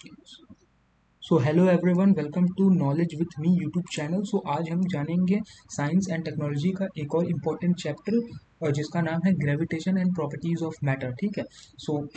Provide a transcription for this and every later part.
So hello everyone, welcome to knowledge with me YouTube channel. So आज हम जानेंगे science and technology का एक और इम्पोर्टेंट चैप्टर और जिसका नाम है gravitation and properties of matter. ठीक है। सो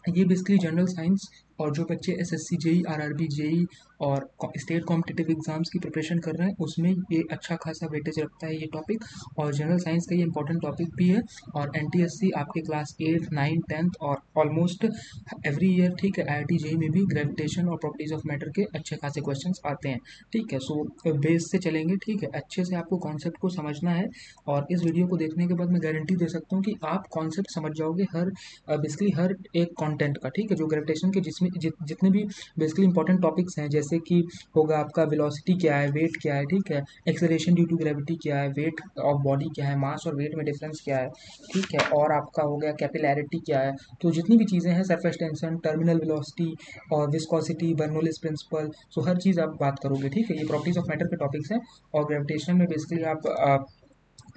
ये बेसिकली जनरल साइंस और जो बच्चे एसएससी जेई आरआरबी जेई और स्टेट कॉम्पिटिटिव एग्जाम्स की प्रिपरेशन कर रहे हैं उसमें ये अच्छा खासा वेटेज रखता है ये टॉपिक। और जनरल साइंस का ये इंपॉर्टेंट टॉपिक भी है। और एनटीएससी आपके क्लास 8 9 10th और ऑलमोस्ट एवरी ईयर, ठीक है, आईआईटी जेई में भी ग्रेविटेशन और प्रॉपर्टीज ऑफ मैटर के अच्छे खासे क्वेश्चंस आते हैं। ठीक है। सो बेस से चलेंगे। ठीक है, अच्छे से आपको कॉन्सेप्ट को समझना है और इस वीडियो को देखने के बाद मैं गारंटी दे सकता हूँ कि आप कॉन्सेप्ट समझ जाओगे हर बेसिकली हर एक कंटेंट का। ठीक है, जो ग्रेविटेशन के जिसमें जितने भी बेसिकली इंपॉर्टेंट टॉपिक्स हैं, जैसे कि होगा आपका वेलोसिटी क्या है, वेट क्या है, ठीक है, एक्सेलरेशन ड्यू टू ग्रेविटी क्या है, वेट ऑफ बॉडी क्या है, मास और वेट में डिफरेंस क्या है, ठीक है, और आपका हो गया कैपिलैरिटी क्या है। तो जितनी भी चीज़ें हैं, सरफेस टेंशन, टर्मिनल वेलोसिटी और विस्कोसिटी, बर्नौलिस प्रिंसिपल, सो हर चीज़ आप बात करोगे। ठीक है, ये प्रॉपर्टीज ऑफ मैटर के टॉपिक्स हैं। और ग्रेविटेशन में बेसिकली आप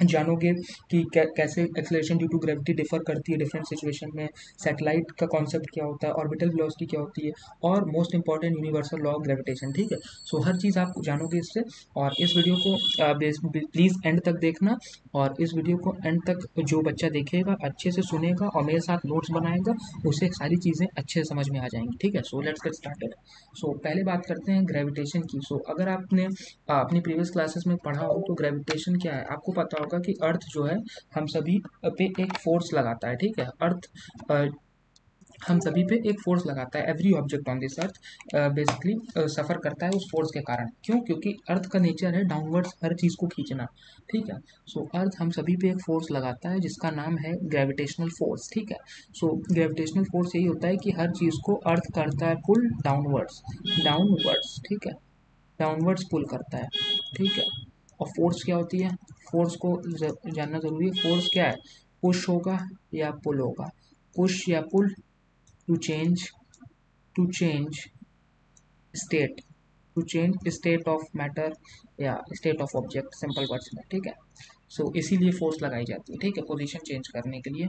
जानोगे कि कैसे acceleration due to gravity differ करती है डिफरेंट सिचुएशन में, सैटेलाइट का कॉन्सेप्ट क्या होता है, ऑर्बिटल वेलोसिटी क्या होती है, और most important universal law of gravitation. ठीक है। सो हर चीज़ आप जानोगे इससे। और इस वीडियो को प्लीज़ एंड तक देखना। और इस वीडियो को एंड तक जो बच्चा देखेगा, अच्छे से सुनेगा और मेरे साथ नोट्स बनाएगा, उसे सारी चीज़ें अच्छे से समझ में आ जाएंगी। ठीक है। So let's get started. So पहले बात करते हैं ग्रेविटेशन की। सो अगर आपने अपनी प्रीवियस क्लासेस में पढ़ा हो तो ग्रेविटेशन क्या है आपको पता होगा कि अर्थ जो है हम सभी पे एक फोर्स लगाता है। ठीक है, अर्थ हम सभी पे एक फोर्स लगाता है। Every object on this earth basically suffer करता है उस फोर्स के कारण। क्यों? क्योंकि अर्थ का नेचर है डाउनवर्ड्स हर चीज़ को खींचना। ठीक है। सो अर्थ हम सभी पे एक फोर्स लगाता है जिसका नाम है ग्रेविटेशनल फोर्स। ठीक है। सो ग्रेविटेशनल फोर्स यही होता है कि हर चीज़ को अर्थ करता है पुल डाउनवर्ड्स, डाउनवर्ड्स। ठीक है, डाउनवर्ड्स पुल करता है। ठीक है। और फोर्स क्या होती है? फोर्स को जानना ज़रूरी है। फोर्स क्या है? पुश होगा या पुल होगा, पुश या pull, to change, to change state, to change state of matter या state of object, simple words में। ठीक है। सो इसीलिए फोर्स लगाई जाती है। ठीक है, पोजीशन चेंज करने के लिए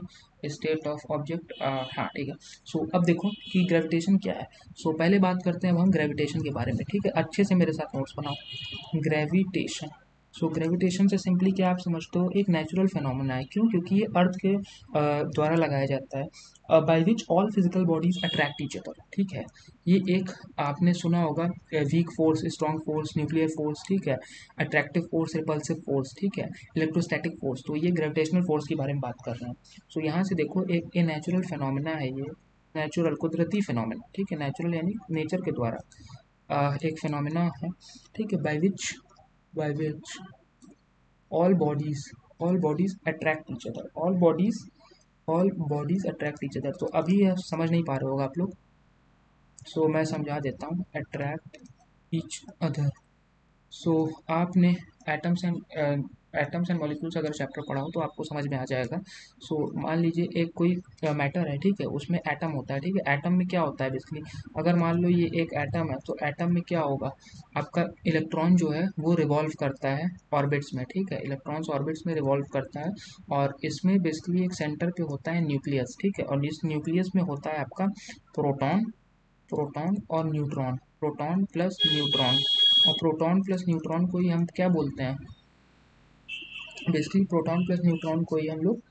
स्टेट ऑफ ऑब्जेक्ट। हाँ, ठीक है। सो अब देखो कि ग्रेविटेशन क्या है। सो पहले बात करते हैं अब हम ग्रेविटेशन के बारे में। ठीक है, अच्छे से मेरे साथ नोट्स बनाओ। ग्रेविटेशन, सो ग्रेविटेशन से सिंपली क्या आप समझते हो? एक नेचुरल फिनोमेना है। क्यों? क्योंकि ये अर्थ के द्वारा लगाया जाता है, by which all physical bodies attract each other. ठीक है, ये एक आपने सुना होगा weak force, strong force, nuclear force, ठीक है, अट्रैक्टिव फोर्स, रिपल्सिव फोर्स, ठीक है, इलेक्ट्रोस्टैटिक फोर्स। तो ये ग्रेविटेशनल फोर्स के बारे में बात कर रहे हैं। सो यहाँ से देखो एक ये नेचुरल फिनोमेना है, ये नेचुरल कुदरती फिनोमेना। ठीक है, नेचुरल यानी नेचर के द्वारा एक फिनोमेना है। ठीक है, by which all bodies, all bodies attract each other, all bodies attract each other. तो अभी आप समझ नहीं पा रहे होगा आप लोग, सो मैं समझा देता हूँ। Attract each other. सो आपने atoms and atoms and molecules अगर चैप्टर पढ़ा हो तो आपको समझ में आ जाएगा। सो मान लीजिए एक कोई मैटर है, ठीक है, उसमें एटम होता है। ठीक है, एटम में क्या होता है बेसिकली? अगर मान लो ये एक एटम है तो एटम में क्या होगा? आपका इलेक्ट्रॉन जो है वो रिवॉल्व करता है ऑर्बिट्स में। ठीक है, इलेक्ट्रॉन्स ऑर्बिट्स में रिवॉल्व करता है और इसमें बेसिकली एक सेंटर पे होता है न्यूक्लियस। ठीक है, और इस न्यूक्लियस में होता है आपका प्रोटॉन, प्रोटॉन और न्यूट्रॉन, प्रोटॉन प्लस न्यूट्रॉन। और प्रोटॉन प्लस न्यूट्रॉन को ही हम क्या बोलते हैं? बेसिकली प्रोटॉन प्लस न्यूट्रॉन को ही हम लोग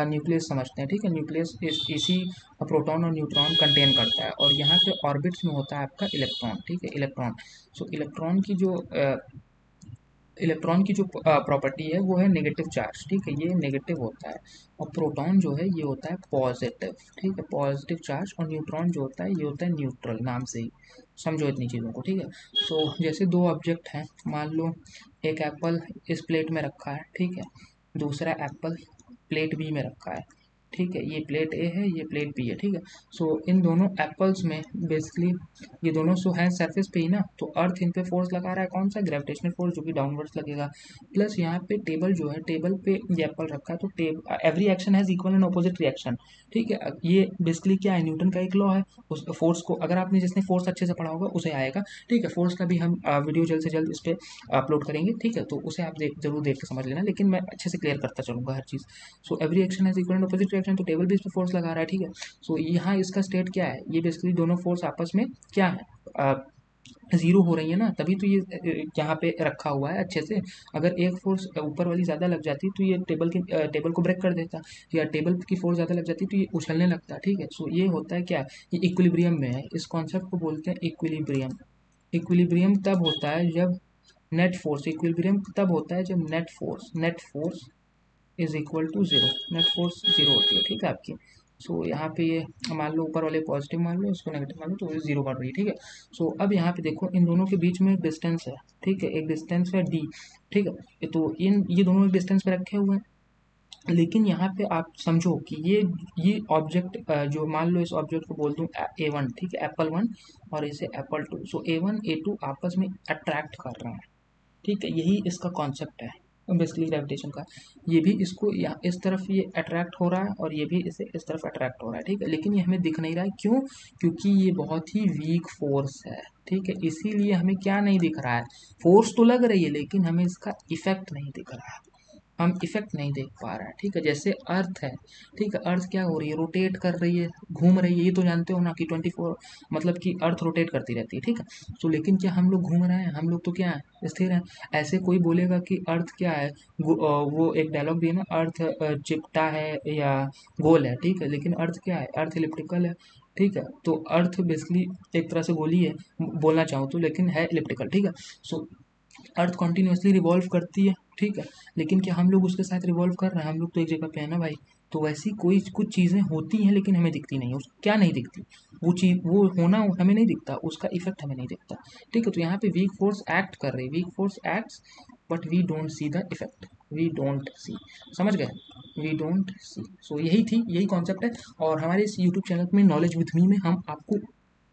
न्यूक्लियस समझते हैं। ठीक है, न्यूक्लियस इसी प्रोटॉन और न्यूट्रॉन कंटेन करता है और यहाँ पे ऑर्बिट्स में होता है आपका इलेक्ट्रॉन। ठीक है, इलेक्ट्रॉन। सो इलेक्ट्रॉन की जो प्रॉपर्टी है वो है नेगेटिव चार्ज। ठीक है, ये नेगेटिव होता है। और प्रोटॉन जो है ये होता है पॉजिटिव। ठीक है, पॉजिटिव चार्ज। और न्यूट्रॉन जो होता है ये होता है न्यूट्रल, नाम से ही समझो इतनी चीज़ों को। ठीक है। सो जैसे दो ऑब्जेक्ट हैं, मान लो एक एप्पल इस प्लेट में रखा है, ठीक है, दूसरा एप्पल प्लेट बी में रखा है। ठीक है, ये प्लेट ए है, ये प्लेट बी है। ठीक है। सो इन दोनों एप्पल्स में बेसिकली ये दोनों सो है सरफेस पे ही ना, तो अर्थ इन पे फोर्स लगा रहा है, कौन सा? ग्रेविटेशनल फोर्स, जो कि डाउनवर्ड्स लगेगा। प्लस यहाँ पे टेबल जो है, टेबल पे ये एप्पल रखा है, तो every action has equal and opposite reaction. ठीक है, ये बेसिकली क्या है? न्यूटन का एक लॉ है। उस फोर्स को अगर आपने जिसने फोर्स अच्छे से पढ़ा होगा उसे आएगा। ठीक है, फोर्स का भी हम वीडियो जल्द से जल्द इस पर अपलोड करेंगे। ठीक है, तो उसे आप जरूर देख के समझ लेना, लेकिन मैं अच्छे से क्लियर करता चलूँगा हर चीज़। So every action has equal and opposite attraction, तो टेबल भी इस पर फोर्स लगा रहा है, ठीक है। सो यहाँ इसका स्टेट क्या है, ये बेसिकली दोनों फोर्स आपस में क्या है, जीरो हो रही है ना, तभी तो ये यहाँ पे रखा हुआ है अच्छे से। अगर एक फोर्स ऊपर वाली ज़्यादा लग जाती तो ये टेबल को ब्रेक कर देता, या टेबल की फोर्स ज़्यादा लग जाती तो ये उछलने लगता, ठीक है। सो ये होता है क्या, ये इक्विलिब्रियम में है, इस कॉन्सेप्ट को बोलते हैं इक्विलिब्रियम। इक्विलिब्रियम तब होता है जब नेट फोर्स, इक्विलिब्रियम तब होता है जब net force is equal to zero, net force zero होती है, ठीक है आपकी। सो यहाँ पे ये मान लो ऊपर वाले पॉजिटिव मान लो, इसको नेगेटिव मान लो, तो ये जीरो बन रही है, ठीक है। सो अब यहाँ पे देखो इन दोनों के बीच में एक डिस्टेंस है, ठीक है, एक डिस्टेंस है डी, ठीक है। तो ये दोनों एक डिस्टेंस पे रखे हुए हैं, लेकिन यहाँ पे आप समझो कि ये ऑब्जेक्ट जो मान लो इस ऑब्जेक्ट को बोल दूँ A1, ठीक है, एप्पल 1, और इसे एप्पल 2। सो A1 A2 आपस में अट्रैक्ट कर रहे हैं, ठीक है, यही इसका कॉन्सेप्ट है बेसिकली ग्रेविटेशन का। ये भी इसको यहाँ इस तरफ ये अट्रैक्ट हो रहा है, और ये भी इसे इस तरफ अट्रैक्ट हो रहा है, ठीक है। लेकिन ये हमें दिख नहीं रहा है, क्यों, क्योंकि ये बहुत ही वीक फोर्स है, ठीक है, इसीलिए हमें क्या नहीं दिख रहा है, फोर्स तो लग रही है लेकिन हमें इसका इफेक्ट नहीं दिख रहा है, हम इफेक्ट नहीं देख पा रहे हैं, ठीक है। जैसे अर्थ है, ठीक है, अर्थ क्या हो रही है, रोटेट कर रही है, घूम रही है, ये तो जानते हो ना कि 24 मतलब कि अर्थ रोटेट करती रहती है, ठीक है। तो लेकिन क्या हम लोग घूम रहे हैं, हम लोग तो क्या है, स्थिर हैं। ऐसे कोई बोलेगा कि अर्थ क्या है, वो एक डायलॉग भी है ना, अर्थ चिपटा है या गोल है, ठीक है, लेकिन अर्थ क्या है, अर्थ इलिप्टिकल है, ठीक है। तो अर्थ बेसिकली एक तरह से गोली है बोलना चाहूँ तो, लेकिन है इलिप्टिकल, ठीक है। सो अर्थ कॉन्टिन्यूसली रिवॉल्व करती है, ठीक है, लेकिन क्या हम लोग उसके साथ रिवॉल्व कर रहे हैं, हम लोग तो एक जगह पे है ना भाई। तो वैसी कोई कुछ चीज़ें होती हैं लेकिन हमें दिखती नहीं है, क्या नहीं दिखती, वो चीज़ वो होना हमें नहीं दिखता, उसका इफेक्ट हमें नहीं दिखता, ठीक है। तो यहाँ पे वीक फोर्स एक्ट कर रही है, weak force acts, but we don't see the effect, we don't see, समझ गए, वी डोंट सी। सो यही कॉन्सेप्ट है, और हमारे इस यूट्यूब चैनल में नॉलेज विथ मी में हम आपको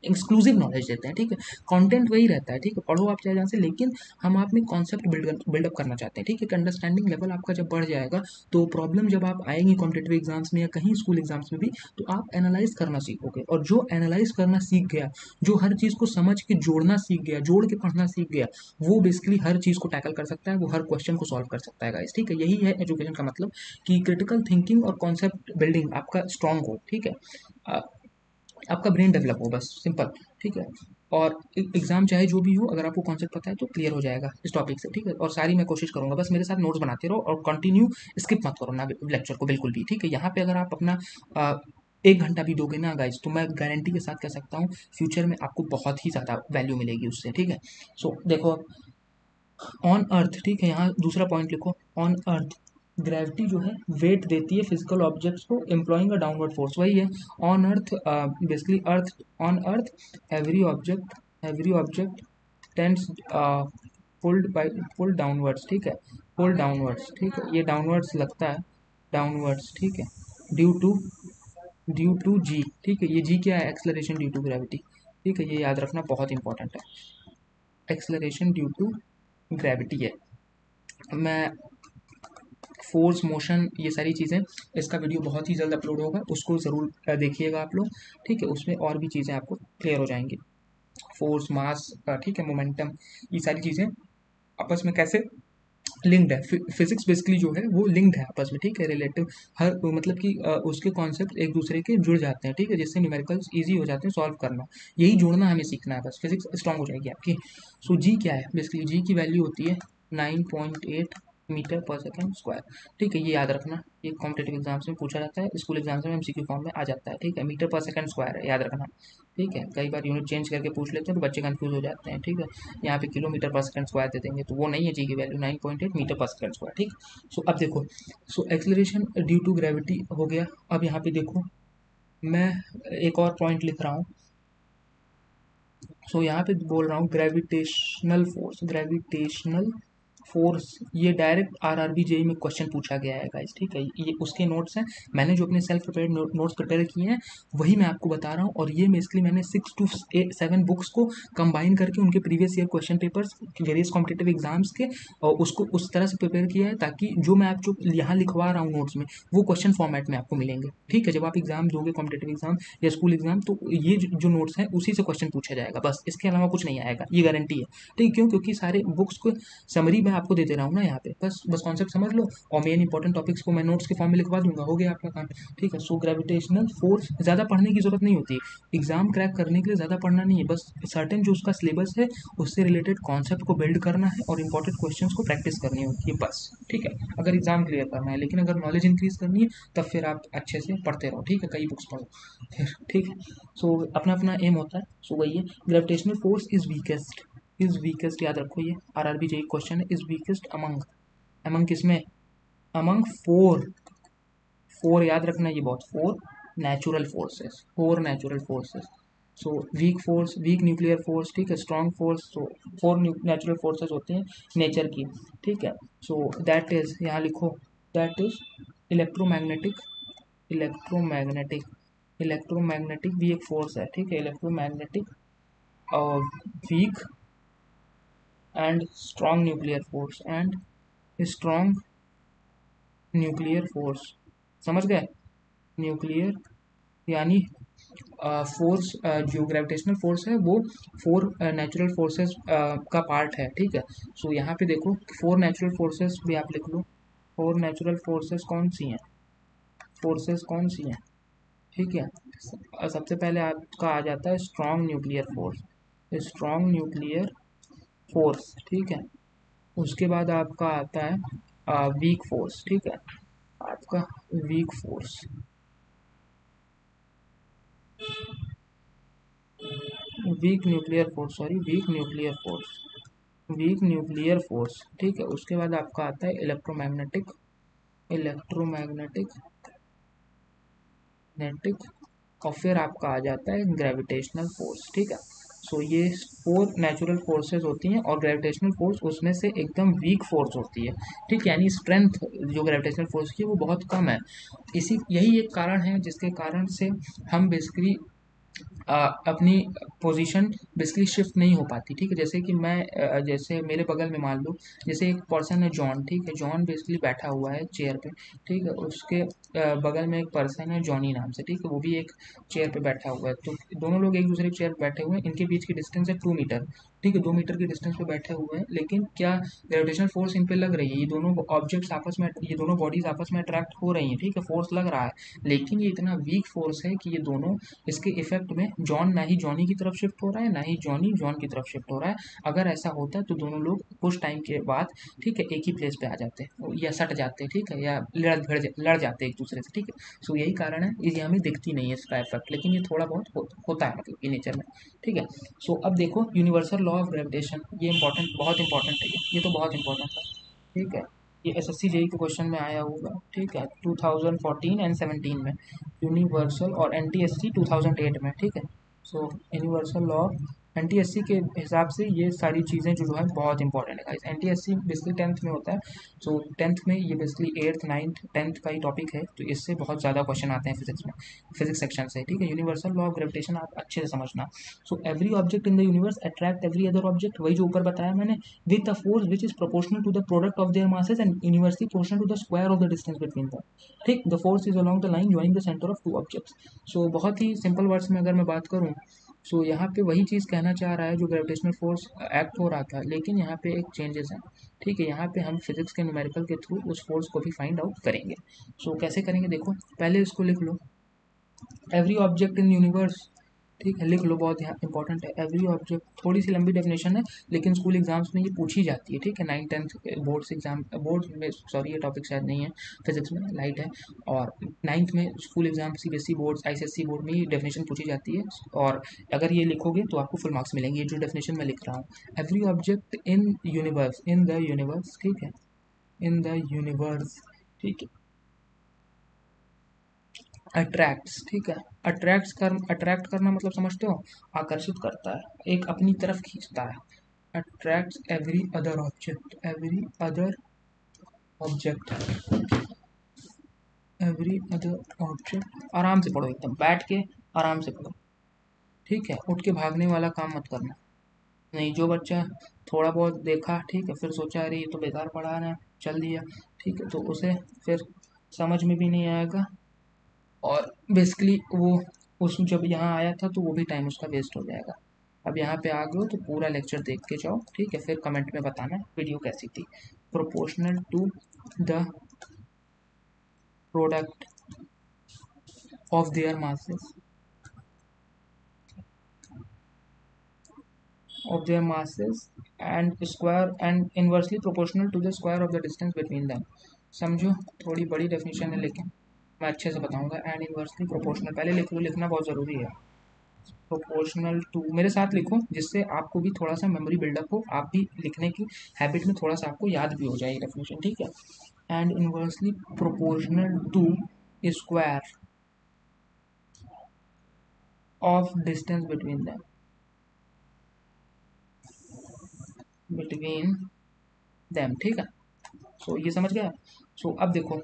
एक्सक्लूसिव नॉलेज देते हैं, ठीक है। कंटेंट वही रहता है, ठीक है, पढ़ो आप चाहे जहाँ से, लेकिन हम आप में कॉन्सेप्ट बिल्डअप करना चाहते हैं, ठीक है। अंडरस्टैंडिंग लेवल आपका जब बढ़ जाएगा तो प्रॉब्लम जब आप आएंगी कॉम्पिटेटिव एग्जाम्स में या कहीं स्कूल एग्जाम्स में भी, तो आप एनालाइज करना सीखोगे, और जो एनालाइज करना सीख गया, जो हर चीज़ को समझ के जोड़ना सीख गया, जोड़ के पढ़ना सीख गया, वो बेसिकली हर चीज़ को टैकल कर सकता है, वो हर क्वेश्चन को सॉल्व कर सकता है गाइस, ठीक है। यही है एजुकेशन का मतलब, कि क्रिटिकल थिंकिंग और कॉन्सेप्ट बिल्डिंग आपका स्ट्रांग हो, ठीक है, आपका ब्रेन डेवलप हो, बस सिंपल, ठीक है। और एग्जाम चाहे जो भी हो, अगर आपको कॉन्सेप्ट पता है तो क्लियर हो जाएगा इस टॉपिक से, ठीक है। और सारी मैं कोशिश करूंगा, बस मेरे साथ नोट्स बनाते रहो और कंटिन्यू स्किप मत करो ना लेक्चर को बिल्कुल भी, ठीक है। यहाँ पे अगर आप अपना 1 घंटा भी दोगे ना गाइज, तो मैं गारंटी के साथ कह सकता हूँ फ्यूचर में आपको बहुत ही ज़्यादा वैल्यू मिलेगी उससे, ठीक है। सो देखो अब ऑन अर्थ, ठीक है, यहाँ दूसरा पॉइंट लिखो, ऑन अर्थ ग्रेविटी जो है वेट देती है फिजिकल ऑब्जेक्ट्स को एम्प्लॉइंग अ डाउनवर्ड फोर्स, वही है on earth, basically earth, on earth every object tends pull downwards, ठीक है, पुल डाउनवर्ड्स, ठीक है, ये डाउनवर्ड्स लगता है, डाउनवर्ड्स, ठीक है, ड्यू टू जी, ठीक है, ये जी क्या है, एक्सलरेशन ड्यू टू ग्रेविटी, ठीक है, ये याद रखना बहुत इंपॉर्टेंट है, एक्सलरेशन ड्यू टू ग्रेविटी है। मैं फोर्स, मोशन, ये सारी चीज़ें, इसका वीडियो बहुत ही जल्द अपलोड होगा, उसको ज़रूर देखिएगा आप लोग, ठीक है, उसमें और भी चीज़ें आपको क्लियर हो जाएंगी, फोर्स, मास, ठीक है, मोमेंटम, ये सारी चीज़ें आपस में कैसे लिंक्ड है, फिजिक्स बेसिकली जो है वो लिंक्ड है आपस में, ठीक है, रिलेटिव, हर मतलब कि उसके कॉन्सेप्ट एक दूसरे के जुड़ जाते हैं, ठीक है, जिससे न्यूमेरिकल्स इजी हो जाते हैं सॉल्व करना, यही जोड़ना हमें सीखना है, बस फिजिक्स स्ट्रांग हो जाएगी आपकी। सो जी क्या है, बेसिकली जी की वैल्यू होती है 9.8 मीटर पर सेकेंड स्क्वायर, ठीक है, ये याद रखना, ये कॉम्पिटेटिव एग्जाम्स में पूछा जाता है, स्कूल एग्जाम्स में एमसीक्यू फॉर्म में आ जाता है, ठीक है, मीटर पर सेकंड स्क्वायर है, याद रखना, ठीक है। कई बार यूनिट चेंज करके पूछ लेते हैं तो बच्चे कंफ्यूज हो जाते हैं, ठीक है, यहाँ पे किलोमीटर पर सेकंड स्क्वायर दे देंगे, तो वो नहीं है जी की value, 9.8 metre per second square, ठीक। सो अब देखो, so acceleration due to gravity हो गया, अब यहाँ पे देखो मैं एक और पॉइंट लिख रहा हूँ, सो यहाँ पे बोल रहा हूँ ग्रेविटेशनल फोर्स, ये डायरेक्ट आरआरबी जेई में क्वेश्चन पूछा गया है गाइस, ठीक है, ये उसके नोट्स हैं, मैंने जो अपने सेल्फ प्रिपेयर्ड नोट्स प्रिपेयर किए हैं वही मैं आपको बता रहा हूँ, और ये बेसिकली मैंने 6 to 7 बुक्स को कंबाइन करके उनके previous year question papers various competitive exams के, और उसको उस तरह से प्रिपेयर किया है ताकि जो मैं आप जो यहाँ लिखवा रहा हूँ नोट्स में वो क्वेश्चन फॉर्मेट में आपको मिलेंगे, ठीक है। जब आप एग्जाम दोगे कॉम्पिटेटिव एग्जाम या स्कूल एग्जाम, तो ये जो नोट्स हैं उसी से क्वेश्चन पूछा जाएगा, बस इसके अलावा कुछ नहीं आएगा, ये गारंटी है, ठीक, क्यों, क्योंकि सारे बुक्स को समरी में आपको दे दे रहा हूँ ना यहाँ पे, बस बस कॉन्सेप्ट समझ लो और मेन इंपॉर्टेंट टॉपिक्स को मैं नोट्स के फॉर्म में लिखवा दूंगा, हो गया आपका काम। ठीक है, सो ग्रेविटेशनल फोर्स ज़्यादा पढ़ने की जरूरत नहीं होती, एग्जाम क्रैक करने के लिए ज़्यादा पढ़ना नहीं है, बस सर्टेन जो उसका सिलेबस है उससे रिलेटेड कॉन्सेप्ट को बिल्ड करना है और इंपॉर्टेंट क्वेश्चंस को प्रैक्टिस करनी होती है बस। ठीक है, अगर एग्जाम क्लियर करना है, लेकिन अगर नॉलेज इंक्रीज करनी है तब फिर आप अच्छे से पढ़ते रहो। ठीक है, कई बुक्स पढ़ो फिर। ठीक है, सो अपना अपना एम होता है। सो वही है, ग्रेविटेशनल फोर्स इज वीकेस्ट याद रखो, ये आरआरबी जेई क्वेश्चन है, इज वीकेस्ट अमंग, अमंग किसमें, अमंग फोर याद रखना ये बहुत, four natural forces. So weak force, weak nuclear force, ठीक है, strong force, so four natural forces होते हैं नेचर की। ठीक है, सो दैट इज, यहाँ लिखो, that is electromagnetic, electromagnetic electromagnetic भी एक फोर्स है। ठीक है, इलेक्ट्रोमैग्नेटिक और weak and strong nuclear force, and strong nuclear force, समझ गए, न्यूक्लियर यानी फोर्स, जो ग्रेविटेशनल फोर्स है वो फोर नेचुरल फोर्सेस का पार्ट है। ठीक है, सो यहाँ पे देखो फोर नेचुरल फोर्सेस भी आप लिख लो, फोर नेचुरल फोर्सेस कौन सी हैं। ठीक है, सबसे पहले आपका आ जाता है strong nuclear force, strong nuclear force. ठीक है, उसके बाद आपका आता है वीक फोर्स। ठीक है, आपका weak force, weak nuclear force. ठीक है, उसके बाद आपका आता है इलेक्ट्रोमैग्नेटिक, इलेक्ट्रोमैग्नेटिक नेटिक, और फिर आपका आ जाता है ग्रेविटेशनल फोर्स। ठीक है, सो ये फोर नेचुरल फोर्सेस होती हैं और ग्रेविटेशनल फोर्स उसमें से एकदम वीक फोर्स होती है। ठीक है, यानी स्ट्रेंथ जो ग्रेविटेशनल फोर्स की है वो बहुत कम है। यही एक कारण है जिसके कारण से हम बेसिकली अपनी पोजीशन बेसिकली शिफ्ट नहीं हो पाती। ठीक है, जैसे कि मैं जैसे मेरे बगल में मान लो, जैसे एक पर्सन है जॉन। ठीक है, जॉन बेसिकली बैठा हुआ है चेयर पे। ठीक है, उसके बगल में एक पर्सन है जॉनी नाम से। ठीक है, वो भी एक चेयर पे बैठा हुआ है, तो दोनों लोग एक दूसरे के चेयर पे बैठे हुए हैं, इनके बीच की डिस्टेंस है 2 मीटर। ठीक है, 2 मीटर की डिस्टेंस पे बैठे हुए हैं, लेकिन क्या ग्रेविटेशनल फोर्स इन पे लग रही है, ये दोनों ऑब्जेक्ट्स आपस में, ये दोनों बॉडीज आपस में अट्रैक्ट हो रही हैं। ठीक है, फोर्स लग रहा है, लेकिन ये इतना वीक फोर्स है कि ये दोनों, इसके इफेक्ट में जॉन ना ही जॉनी की तरफ शिफ्ट हो रहा है, ना ही जॉनी जॉन की तरफ शिफ्ट हो रहा है। अगर ऐसा होता है तो दोनों लोग कुछ टाइम के बाद, ठीक है, एक ही प्लेस पे आ जाते हैं या सट जाते हैं। ठीक है, या लड़ जाते हैं एक दूसरे से। ठीक है, सो यही कारण है, ये हमें दिखती नहीं है इसका इफेक्ट, लेकिन ये थोड़ा बहुत होता है मतलब कि नेचर में। ठीक है, सो अब देखो यूनिवर्सल लॉ ऑफ ग्रेविटेशन, ये इंपॉर्टेंट, बहुत इंपॉर्टेंट है, ये तो बहुत इंपॉर्टेंट है। ठीक है, ये एसएससी जेई के क्वेश्चन में आया होगा। ठीक है, 2014 एंड 17 में यूनिवर्सल, और एनटीएससी 2008 में। ठीक है, सो यूनिवर्सल लॉ एनटीएससी के हिसाब से ये सारी चीज़ें जो है बहुत इंपॉर्टेंट है गाइस। एनटीएससी बेसिकली 10th में होता है, सो 10th में ये बेसिकली 8th 9th 10th का ही टॉपिक है, तो इससे बहुत ज़्यादा क्वेश्चन आते हैं फिजिक्स में, फिजिक्स सेक्शन से। ठीक है, यूनिवर्सल लॉ ऑफ ग्रेविटेशन आप अच्छे से समझना। So every object in the universe attract every other object, वही जो ऊपर बताया मैंने, with a force which is proportional to the product of their masses and inversely proportional to the square of the distance between them. ठीक, the force is along the line joining the center of two objects. So बहुत ही simple words में अगर मैं बात करूँ, सो यहाँ पे वही चीज़ कहना चाह रहा है जो ग्रेविटेशनल फोर्स एक्ट हो रहा था, लेकिन यहाँ पे एक चेंजेस है। ठीक है, यहाँ पे हम फिजिक्स के न्यूमेरिकल के थ्रू उस फोर्स को भी फाइंड आउट करेंगे। सो कैसे करेंगे, देखो पहले इसको लिख लो, एवरी ऑब्जेक्ट इन यूनिवर्स। ठीक है, लिख लो, बहुत यहाँ इंपॉर्टेंट है एवरी ऑब्जेक्ट। थोड़ी सी लंबी डेफिनेशन है, लेकिन स्कूल एग्जाम्स में ये पूछी जाती है। ठीक है, 9th 10th boards exam, board में सॉरी ये टॉपिक शायद नहीं है फिजिक्स में, लाइट है। और 9th में school exam CBSE board ICSE board में ये डेफिनेशन पूछी जाती है, और अगर ये लिखोगे तो आपको फुल मार्क्स मिलेंगे। ये जो डेफिनेशन मैं लिख रहा हूँ, every object in universe, in the universe, ठीक है, इन द यूनिवर्स, ठीक है, अट्रैक्ट्स। ठीक है, अट्रैक्ट करना मतलब समझते हो, आकर्षित करता है, एक अपनी तरफ खींचता है। Attracts every other object, every other object, every other object. आराम से पढ़ो, एकदम बैठ के आराम से पढ़ो। ठीक है, उठ के भागने वाला काम मत करना। नहीं, जो बच्चा थोड़ा बहुत देखा, ठीक है, फिर सोचा अरे ये तो बेकार पढ़ा रहे हैं, चल दिया। ठीक है, तो उसे फिर समझ में भी नहीं आएगा, और बेसिकली वो उस जब यहाँ आया था तो वो भी टाइम उसका वेस्ट हो जाएगा। अब यहाँ पे आ गए हो तो पूरा लेक्चर देख के जाओ, ठीक है, फिर कमेंट में बताना वीडियो कैसी थी। Proportional to the product of their masses and square and inversely proportional to the square of the distance between them। समझो, थोड़ी बड़ी डेफिनेशन है लेकिन मैं अच्छे से बताऊंगा। एंड इनवर्सली प्रोपोर्शनल पहले लिख लो, लिखना बहुत ज़रूरी है। प्रोपोर्शनल टू मेरे साथ लिखो, जिससे आपको भी थोड़ा सा मेमोरी बिल्डअप हो, आप भी लिखने की हैबिट में थोड़ा सा आपको याद भी हो जाए डेफिनेशन, ठीक है। And inversely proportional to square of distance between them, ठीक है। सो ये समझ गया। सो अब देखो,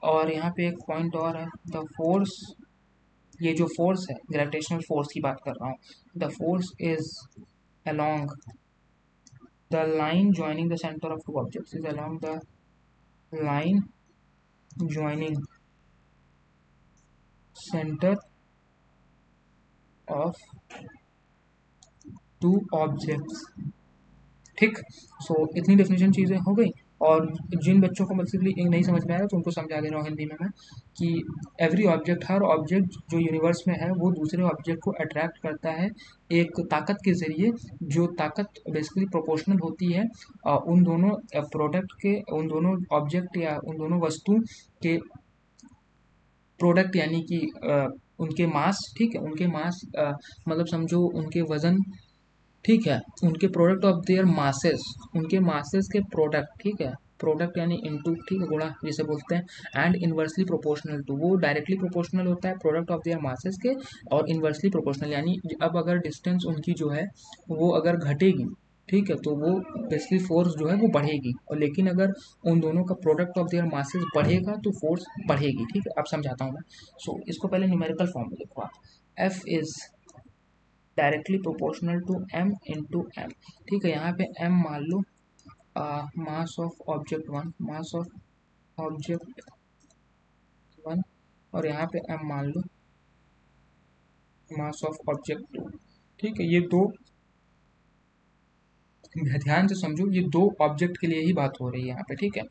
और यहाँ पे एक पॉइंट और है, द फोर्स, ये जो फोर्स है ग्रेविटेशनल फोर्स की बात कर रहा हूँ, the force is along the line joining the center of two objects, is along the line joining center of two objects, ठीक। सो इतनी डेफिनेशन चीज़ें हो गई। और जिन बच्चों को बेसिकली नहीं समझ में आया तो उनको समझा दे रहा हूँ हिंदी में मैं, कि एवरी ऑब्जेक्ट, हर ऑब्जेक्ट जो यूनिवर्स में है वो दूसरे ऑब्जेक्ट को अट्रैक्ट करता है एक ताकत के ज़रिए, जो ताकत बेसिकली प्रोपोर्शनल होती है उन दोनों प्रोडक्ट के, उन दोनों ऑब्जेक्ट या उन दोनों वस्तु के प्रोडक्ट, यानी कि उनके मास, ठीक है, उनके मास मतलब समझो उनके वज़न, ठीक है, उनके प्रोडक्ट ऑफ देयर मासेस, उनके मासेस के प्रोडक्ट, ठीक है, प्रोडक्ट यानी इनटू, ठीक है, गुणा जिसे बोलते हैं। एंड इनवर्सली प्रोपोर्शनल टू, वो डायरेक्टली प्रोपोर्शनल होता है प्रोडक्ट ऑफ देयर मासेस के, और इनवर्सली प्रोपोर्शनल यानी अब अगर डिस्टेंस उनकी जो है वो अगर घटेगी, ठीक है, तो वो बेसिकली फोर्स जो है वो बढ़ेगी, और लेकिन अगर उन दोनों का प्रोडक्ट ऑफ देयर मासेस बढ़ेगा तो फोर्स बढ़ेगी, ठीक है। अब समझाता हूँ मैं। सो इसको पहले न्यूमेरिकल फॉर्म में लिखो आप, F is directly proportional to m into m, ठीक है। यहाँ पे एम मान लो mass of object one, mass of object one, और यहाँ पे एम मान लो मास ऑफ ऑब्जेक्ट टू, ठीक है। ये दो, ध्यान से समझो, ये दो ऑब्जेक्ट के लिए ही बात हो रही है यहाँ पे, ठीक है।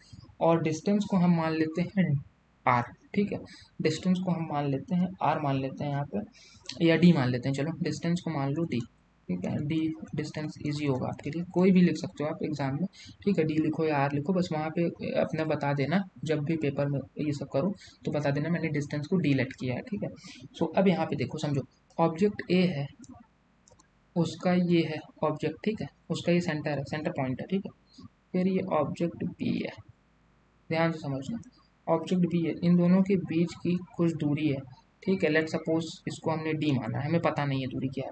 और डिस्टेंस को हम मान लेते हैं आर, ठीक है, डिस्टेंस को हम मान लेते हैं आर, मान लेते हैं यहाँ पे, या डी मान लेते हैं, चलो डिस्टेंस को मान लो डी, ठीक है। डी डिस्टेंस इजी होगा आपके लिए, कोई भी लिख सकते हो आप एग्जाम में, ठीक है। डी लिखो या आर लिखो, बस वहाँ पे अपने बता देना जब भी पेपर में ये सब करो तो बता देना मैंने डिस्टेंस को डी लेट किया है, ठीक है। सो अब यहाँ पे देखो, समझो ऑब्जेक्ट ए है, उसका ये है ऑब्जेक्ट, ठीक है, उसका ये सेंटर है, सेंटर पॉइंट है, ठीक है। फिर ये ऑब्जेक्ट बी है, ध्यान से समझना, ऑब्जेक्ट बी है, इन दोनों के बीच की कुछ दूरी है, ठीक है। लेट सपोज इसको हमने डी माना है, हमें पता नहीं है दूरी क्या है,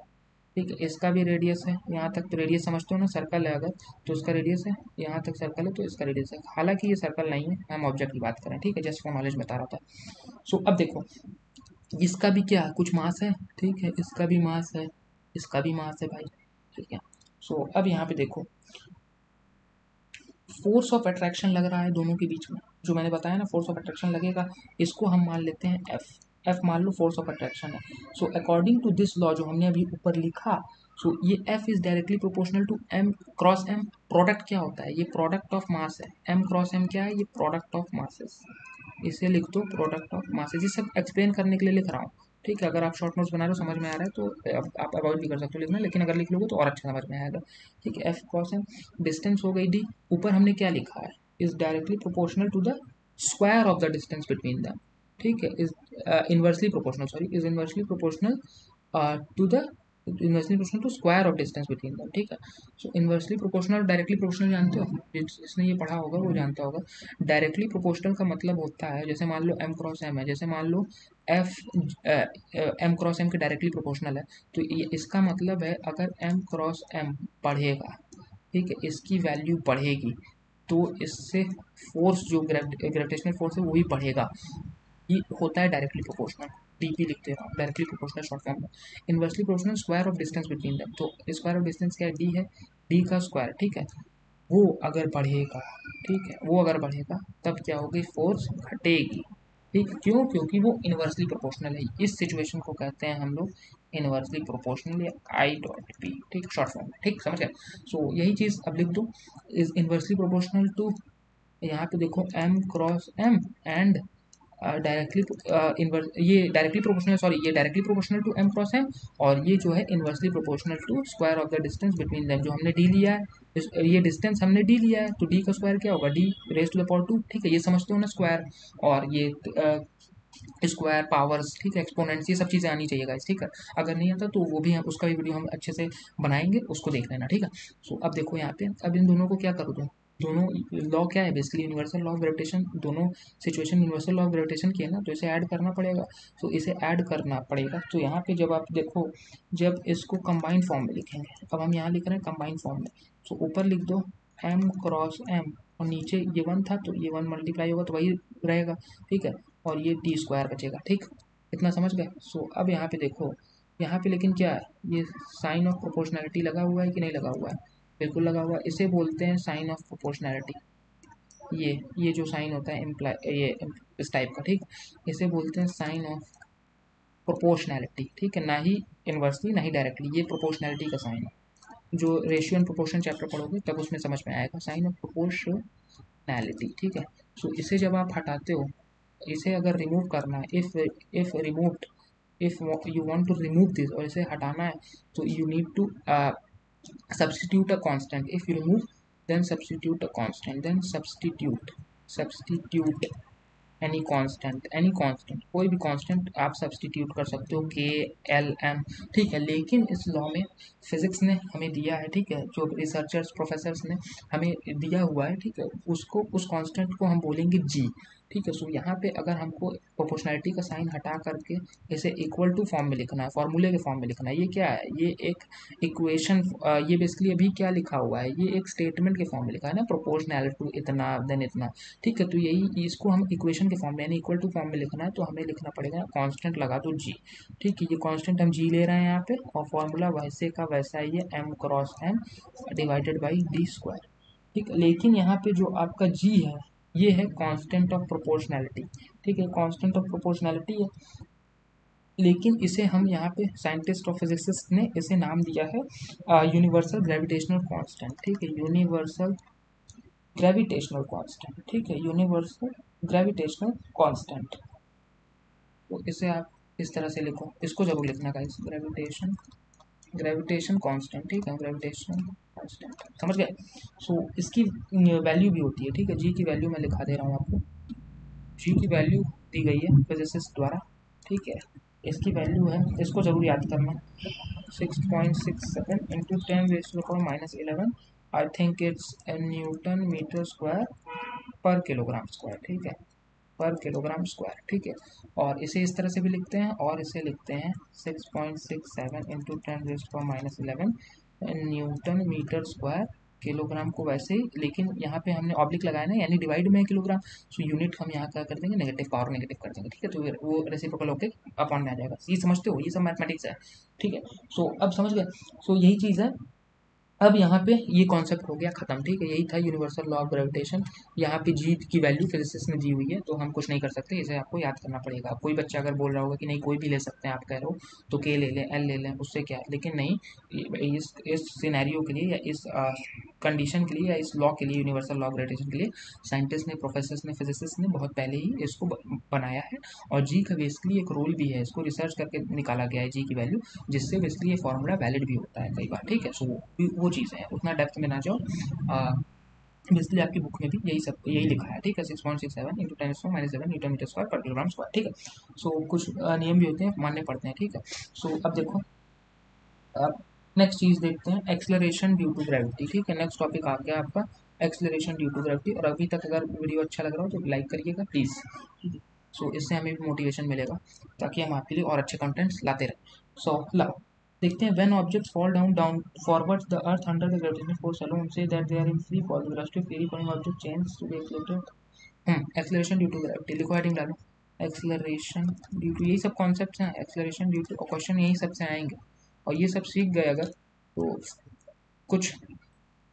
ठीक है। इसका भी रेडियस है यहाँ तक, तो रेडियस समझते हो ना, सर्कल है अगर तो उसका रेडियस है, यहाँ तक सर्कल है तो इसका रेडियस है, हालांकि ये सर्कल नहीं है, हम ऑब्जेक्ट की बात करें, ठीक है, जस्ट फॉर नॉलेज बता रहा था। सो अब देखो, इसका भी क्या है, कुछ मास है, ठीक है, इसका भी मास है, इसका भी मास है भाई, ठीक है। सो अब यहाँ पे देखो, फोर्स ऑफ अट्रैक्शन लग रहा है दोनों के बीच में, जो मैंने बताया ना फोर्स ऑफ अट्रैक्शन लगेगा, इसको हम मान लेते हैं एफ, एफ मान लो फोर्स ऑफ अट्रैक्शन है। So according to this law जो हमने अभी ऊपर लिखा, सो ये F is directly proportional to M cross M. Product क्या होता है, ये प्रोडक्ट ऑफ मास है, एम क्रॉस एम क्या है, ये प्रोडक्ट ऑफ मासेस, इसे लिख दो प्रोडक्ट ऑफ मासेस। ये सब एक्सप्लेन करने के लिए लिख रहा हूँ, ठीक है। अगर आप शॉर्ट नोट्स बना रहे हो, समझ में आ रहा है तो आप अवॉइड भी कर सकते हो लिखना, लेकिन अगर लिख लोगे तो और अच्छा समझ में आएगा, ठीक है। एफ क्रॉस एम, डिस्टेंस हो गई डी, ऊपर हमने क्या लिखा है, is directly proportional to the square of the distance between them, ठीक है। Is inversely proportional, sorry, is inversely proportional to the, inversely proportional to square of distance between them, ठीक है। So inversely proportional, directly proportional जानते हो, जिसने ये पढ़ा होगा वो जानता होगा। डायरेक्टली प्रोपोर्शनल का मतलब होता है, जैसे मान लो एम क्रॉस एम है, जैसे मान लो एफ एम क्रॉस एम के डायरेक्टली प्रोपोर्शनल है, तो ये इसका मतलब है अगर एम क्रॉस एम बढ़ेगा, ठीक है, इसकी वैल्यू बढ़ेगी तो इससे फोर्स जो ग्रेविटेशनल फोर्स है वो भी बढ़ेगा, ये होता है डायरेक्टली प्रोपोर्शनल। डीपी लिखते रहो, डायरेक्टली प्रोपोर्शनल शॉर्ट फॉर्म में। Inversely proportional square of distance between them, तो स्क्वायर ऑफ डिस्टेंस क्या है, डी है, डी का स्क्वायर, ठीक है, वो अगर बढ़ेगा, ठीक है, वो अगर बढ़ेगा तब क्या होगी, फोर्स घटेगी, ठीक, क्यों, क्योंकि वो इनवर्सली प्रोपोर्शनल है। इस सिचुएशन को कहते हैं हम लोग इनवर्सली प्रोपोर्शनल या आई डॉट पी, ठीक, शॉर्ट फॉर्म में, ठीक, समझ गए। सो यही चीज़ अब लिख दो, इज इनवर्सली प्रोपोर्शनल टू, यहाँ पे देखो M cross M and directly inverse, ये डायरेक्टली प्रोपोर्शनल, सॉरी ये directly proportional to M cross M, और ये जो है inversely proportional to square of the distance between them, जो हमने डी लिया है, ये डिस्टेंस हमने डी लिया है, तो डी का स्क्वायर क्या होगा, D raise to the power 2, ठीक है, ये समझते हो ना स्क्वायर, और ये स्क्वायर पावर्स, ठीक है, एक्सपोनेंट्स, ये सब चीज़ें आनी चाहिए गाइस, ठीक है, अगर नहीं आता तो वो भी हम उसका भी वीडियो हम अच्छे से बनाएंगे, उसको देख लेना, ठीक है। सो अब देखो यहाँ पे, अब इन दोनों को क्या कर दूँ, दोनों लॉ क्या है basically, universal law of gravitation, दोनों situation universal law of gravitation की है ना, तो इसे ऐड करना पड़ेगा, तो इसे ऐड करना पड़ेगा, तो यहाँ पे जब आप देखो, जब इसको कंबाइंड फॉर्म में लिखेंगे, अब हम यहाँ लिख रहे हैं कंबाइंड फॉर्म में, तो ऊपर लिख दो एम क्रॉस एम, और नीचे ये वन था तो ये वन मल्टीप्लाई होगा तो वही रहेगा, ठीक है, और ये टी स्क्वायर बचेगा, ठीक, इतना समझ गए। सो अब यहाँ पे देखो, यहाँ पे लेकिन क्या है, ये साइन ऑफ प्रोपोर्शनैलिटी लगा हुआ है कि नहीं लगा हुआ है, बिल्कुल लगा हुआ है, इसे बोलते हैं साइन ऑफ प्रोपोर्शनैलिटी, ये जो साइन होता है इम्प्लाई, ये इस टाइप का, ठीक, इसे बोलते हैं साइन ऑफ प्रोपोर्शनैलिटी, ठीक है, ना ही इन्वर्सली ना ही डायरेक्टली, ये प्रोपोर्शनैलिटी का साइन है, जो रेशियो एंड प्रोपोर्शन चैप्टर पढ़ोगे तब उसमें समझ में आएगा, साइन ऑफ प्रोपोर्शनैलिटी, ठीक है। सो इसे जब आप हटाते हो, इसे अगर रिमूव करना है, if removed, if you want to remove this, और इसे हटाना है, तो you need to substitute a constant, if you remove then substitute a constant, then substitute any constant, कोई भी कांस्टेंट आप सब्सटीट्यूट कर सकते हो, के एल एम, ठीक है, लेकिन इस लॉ में फिजिक्स ने हमें दिया है, ठीक है, जो रिसर्चर्स प्रोफेसर्स ने हमें दिया हुआ है, ठीक है, उसको उस कांस्टेंट को हम बोलेंगे जी, ठीक है। सो यहाँ पे अगर हमको प्रोपोर्शनैलिटी का साइन हटा करके इसे इक्वल टू फॉर्म में लिखना है, फॉर्मूले के फॉर्म में लिखना है, ये क्या है, ये एक इक्वेशन, ये बेसिकली अभी क्या लिखा हुआ है, ये एक स्टेटमेंट के फॉर्म में लिखा है ना, प्रोपोर्शनल टू इतना देन इतना, ठीक है, तो यही इसको हम इक्वेशन के फॉर्म में यानी इक्वल टू फॉर्म में लिखना है, तो हमें लिखना पड़ेगा कांस्टेंट लगा दो जी, ठीक है, ये कांस्टेंट हम जी ले रहे हैं यहाँ पे, और फॉर्मूला वैसे का वैसा ही है, M cross M divided by D square, ठीक है, लेकिन यहाँ पे जो आपका जी है ये है कांस्टेंट ऑफ प्रोपोर्शनैलिटी, ठीक है, कांस्टेंट ऑफ प्रोपोर्शनैलिटी है, लेकिन इसे हम यहाँ पे साइंटिस्ट और फिजिसिस्ट ने इसे नाम दिया है यूनिवर्सल ग्रेविटेशनल कांस्टेंट, ठीक है, यूनिवर्सल ग्रेविटेशनल कांस्टेंट, ठीक है, यूनिवर्सल ग्रेविटेशनल कांस्टेंट, तो इसे आप इस तरह से लिखो, इसको जरूर लिखना गाइस, ग्रेविटेशन कांस्टेंट, ठीक है, ग्रेविटेशन कांस्टेंट, समझ गए। सो इसकी वैल्यू भी होती है, ठीक है, जी की वैल्यू मैं लिखा दे रहा हूँ आपको, जी की वैल्यू दी गई है फिजिसिस्ट द्वारा, ठीक है, इसकी वैल्यू है, इसको जरूर याद करना, 6.67 into 10⁻⁻11, I think it's newton metre square per kilogram square, ठीक है, पर किलोग्राम स्क्वायर, ठीक है, और इसे इस तरह से भी लिखते हैं, और इसे लिखते हैं 6.67 into 10⁻11 newton metre square kilogram को वैसे ही, लेकिन यहाँ पे हमने ऑब्लिक लगाया ना, यानी डिवाइड में है किलोग्राम, सो यूनिट हम यहाँ क्या कर देंगे, नेगेटिव, पावर नेगेटिव कर देंगे, ठीक है, तो वो रेसिप्रोकल होके अपॉन में आ जाएगा, ये समझते हो, ये सब मैथमेटिक्स है, ठीक है। सो अब समझ गए, सो यही चीज़ है, अब यहाँ पे ये कॉन्सेप्ट हो गया खत्म, ठीक है, यही था यूनिवर्सल लॉ ऑफ ग्रेविटेशन, यहाँ पे जी की वैल्यू फिजिसिस्ट ने दी हुई है, तो हम कुछ नहीं कर सकते, इसे आपको याद करना पड़ेगा, कोई बच्चा अगर बोल रहा होगा कि नहीं कोई भी ले सकते हैं, आप कह रहे हो तो के ले लें, एल ले लें, उससे क्या, लेकिन नहीं, इस सिनेरियो के लिए या इस कंडीशन के लिए या इस लॉ के लिए, यूनिवर्सल लॉ ऑफ ग्रेविटेशन के लिए साइंटिस्ट ने, प्रोफेसर्स ने, फिजिसिस्ट ने बहुत पहले ही इसको बनाया है, और जी का बेसिकली एक रोल भी है, इसको रिसर्च करके निकाला गया है जी की वैल्यू, जिससे बेसिकली ये फॉर्मूला वैलिड भी होता है कई बार, ठीक है। सो वो चीज़ें हैं, उतना डेप्थ में ना जाओ, बेसिकली आपकी बुक में भी यही लिखा है, ठीक है, 6.67 into 10⁻⁻7 Newton metre square per kilogram square, ठीक है। सो कुछ नियम भी होते हैं, मानने पड़ते हैं, ठीक है। सो अब देखो, अब नेक्स्ट चीज़ देखते हैं, एक्सेलरेशन ड्यू टू ग्रेविटी, ठीक है, नेक्स्ट टॉपिक आ गया आपका एक्सेलरेशन ड्यू टू ग्रेविटी, और अभी तक अगर वीडियो अच्छा लग रहा हो तो लाइक करिएगा प्लीज़, ठीक है, सो इससे हमें भी मोटिवेशन मिलेगा, ताकि हम आपके लिए और अच्छे कंटेंट्स लाते रहें। सो लाओ देखते हैं, when objects fall down forwards the earth under the gravitational force alone, so that they are in free fall, velocity of free falling object change to be accelerated, acceleration due to gravity, लिखो heading डालो, acceleration due to, यही सब concepts हैं, acceleration due to, question यही सबसे आएंगे, और ये सब सीख गए अगर तो कुछ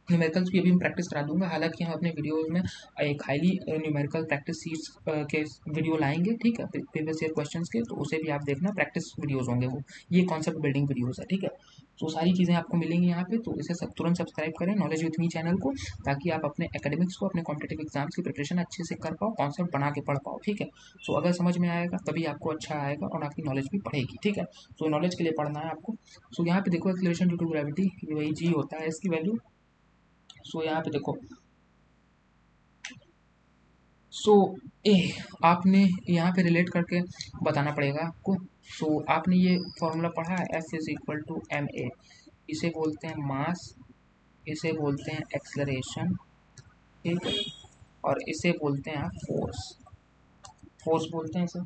न्यूमेरिकल्स भी अभी मैं प्रैक्टिस करा दूंगा। हालांकि हम अपने वीडियोज में एक हाईली न्यूमेरिकल प्रैक्टिस सीट्स के वीडियो लाएंगे, ठीक है, प्रीवियस ईयर क्वेश्चंस के, तो उसे भी आप देखना, प्रैक्टिस वीडियोज होंगे वो, ये कॉन्सेप्ट बिल्डिंग वीडियोज है, ठीक है। तो सारी चीज़ें आपको मिलेंगी यहाँ पे, तो इसे सब तुरंत सब्सक्राइब करें नॉलेज विथ मी चैनल को, ताकि आप अपने एकेडमिक्स को, अपने कॉम्पिटेटिव एग्जाम्स की प्रिपरेशन अच्छे से कर पाओ, कॉन्सेप्ट बना के पढ़ पाओ, ठीक है। सो अगर समझ में आएगा तभी आपको अच्छा आएगा और आपकी नॉलेज भी बढ़ेगी, ठीक है। सो नॉलेज के लिए पढ़ना है आपको। सो यहाँ पे देखो एक्सीलरेशन ड्यू टू ग्रेविटी, वही जी होता है इसकी वैल्यू। सो यहाँ पे देखो, सो ए आपने यहाँ पे रिलेट करके बताना पड़ेगा आपको। सो आपने ये फॉर्मूला पढ़ा है, F is equal to M A, इसे बोलते हैं मास, इसे बोलते हैं एक्सलरेशन, ठीक है, और इसे बोलते हैं आप फोर्स, फोर्स बोलते हैं इसे,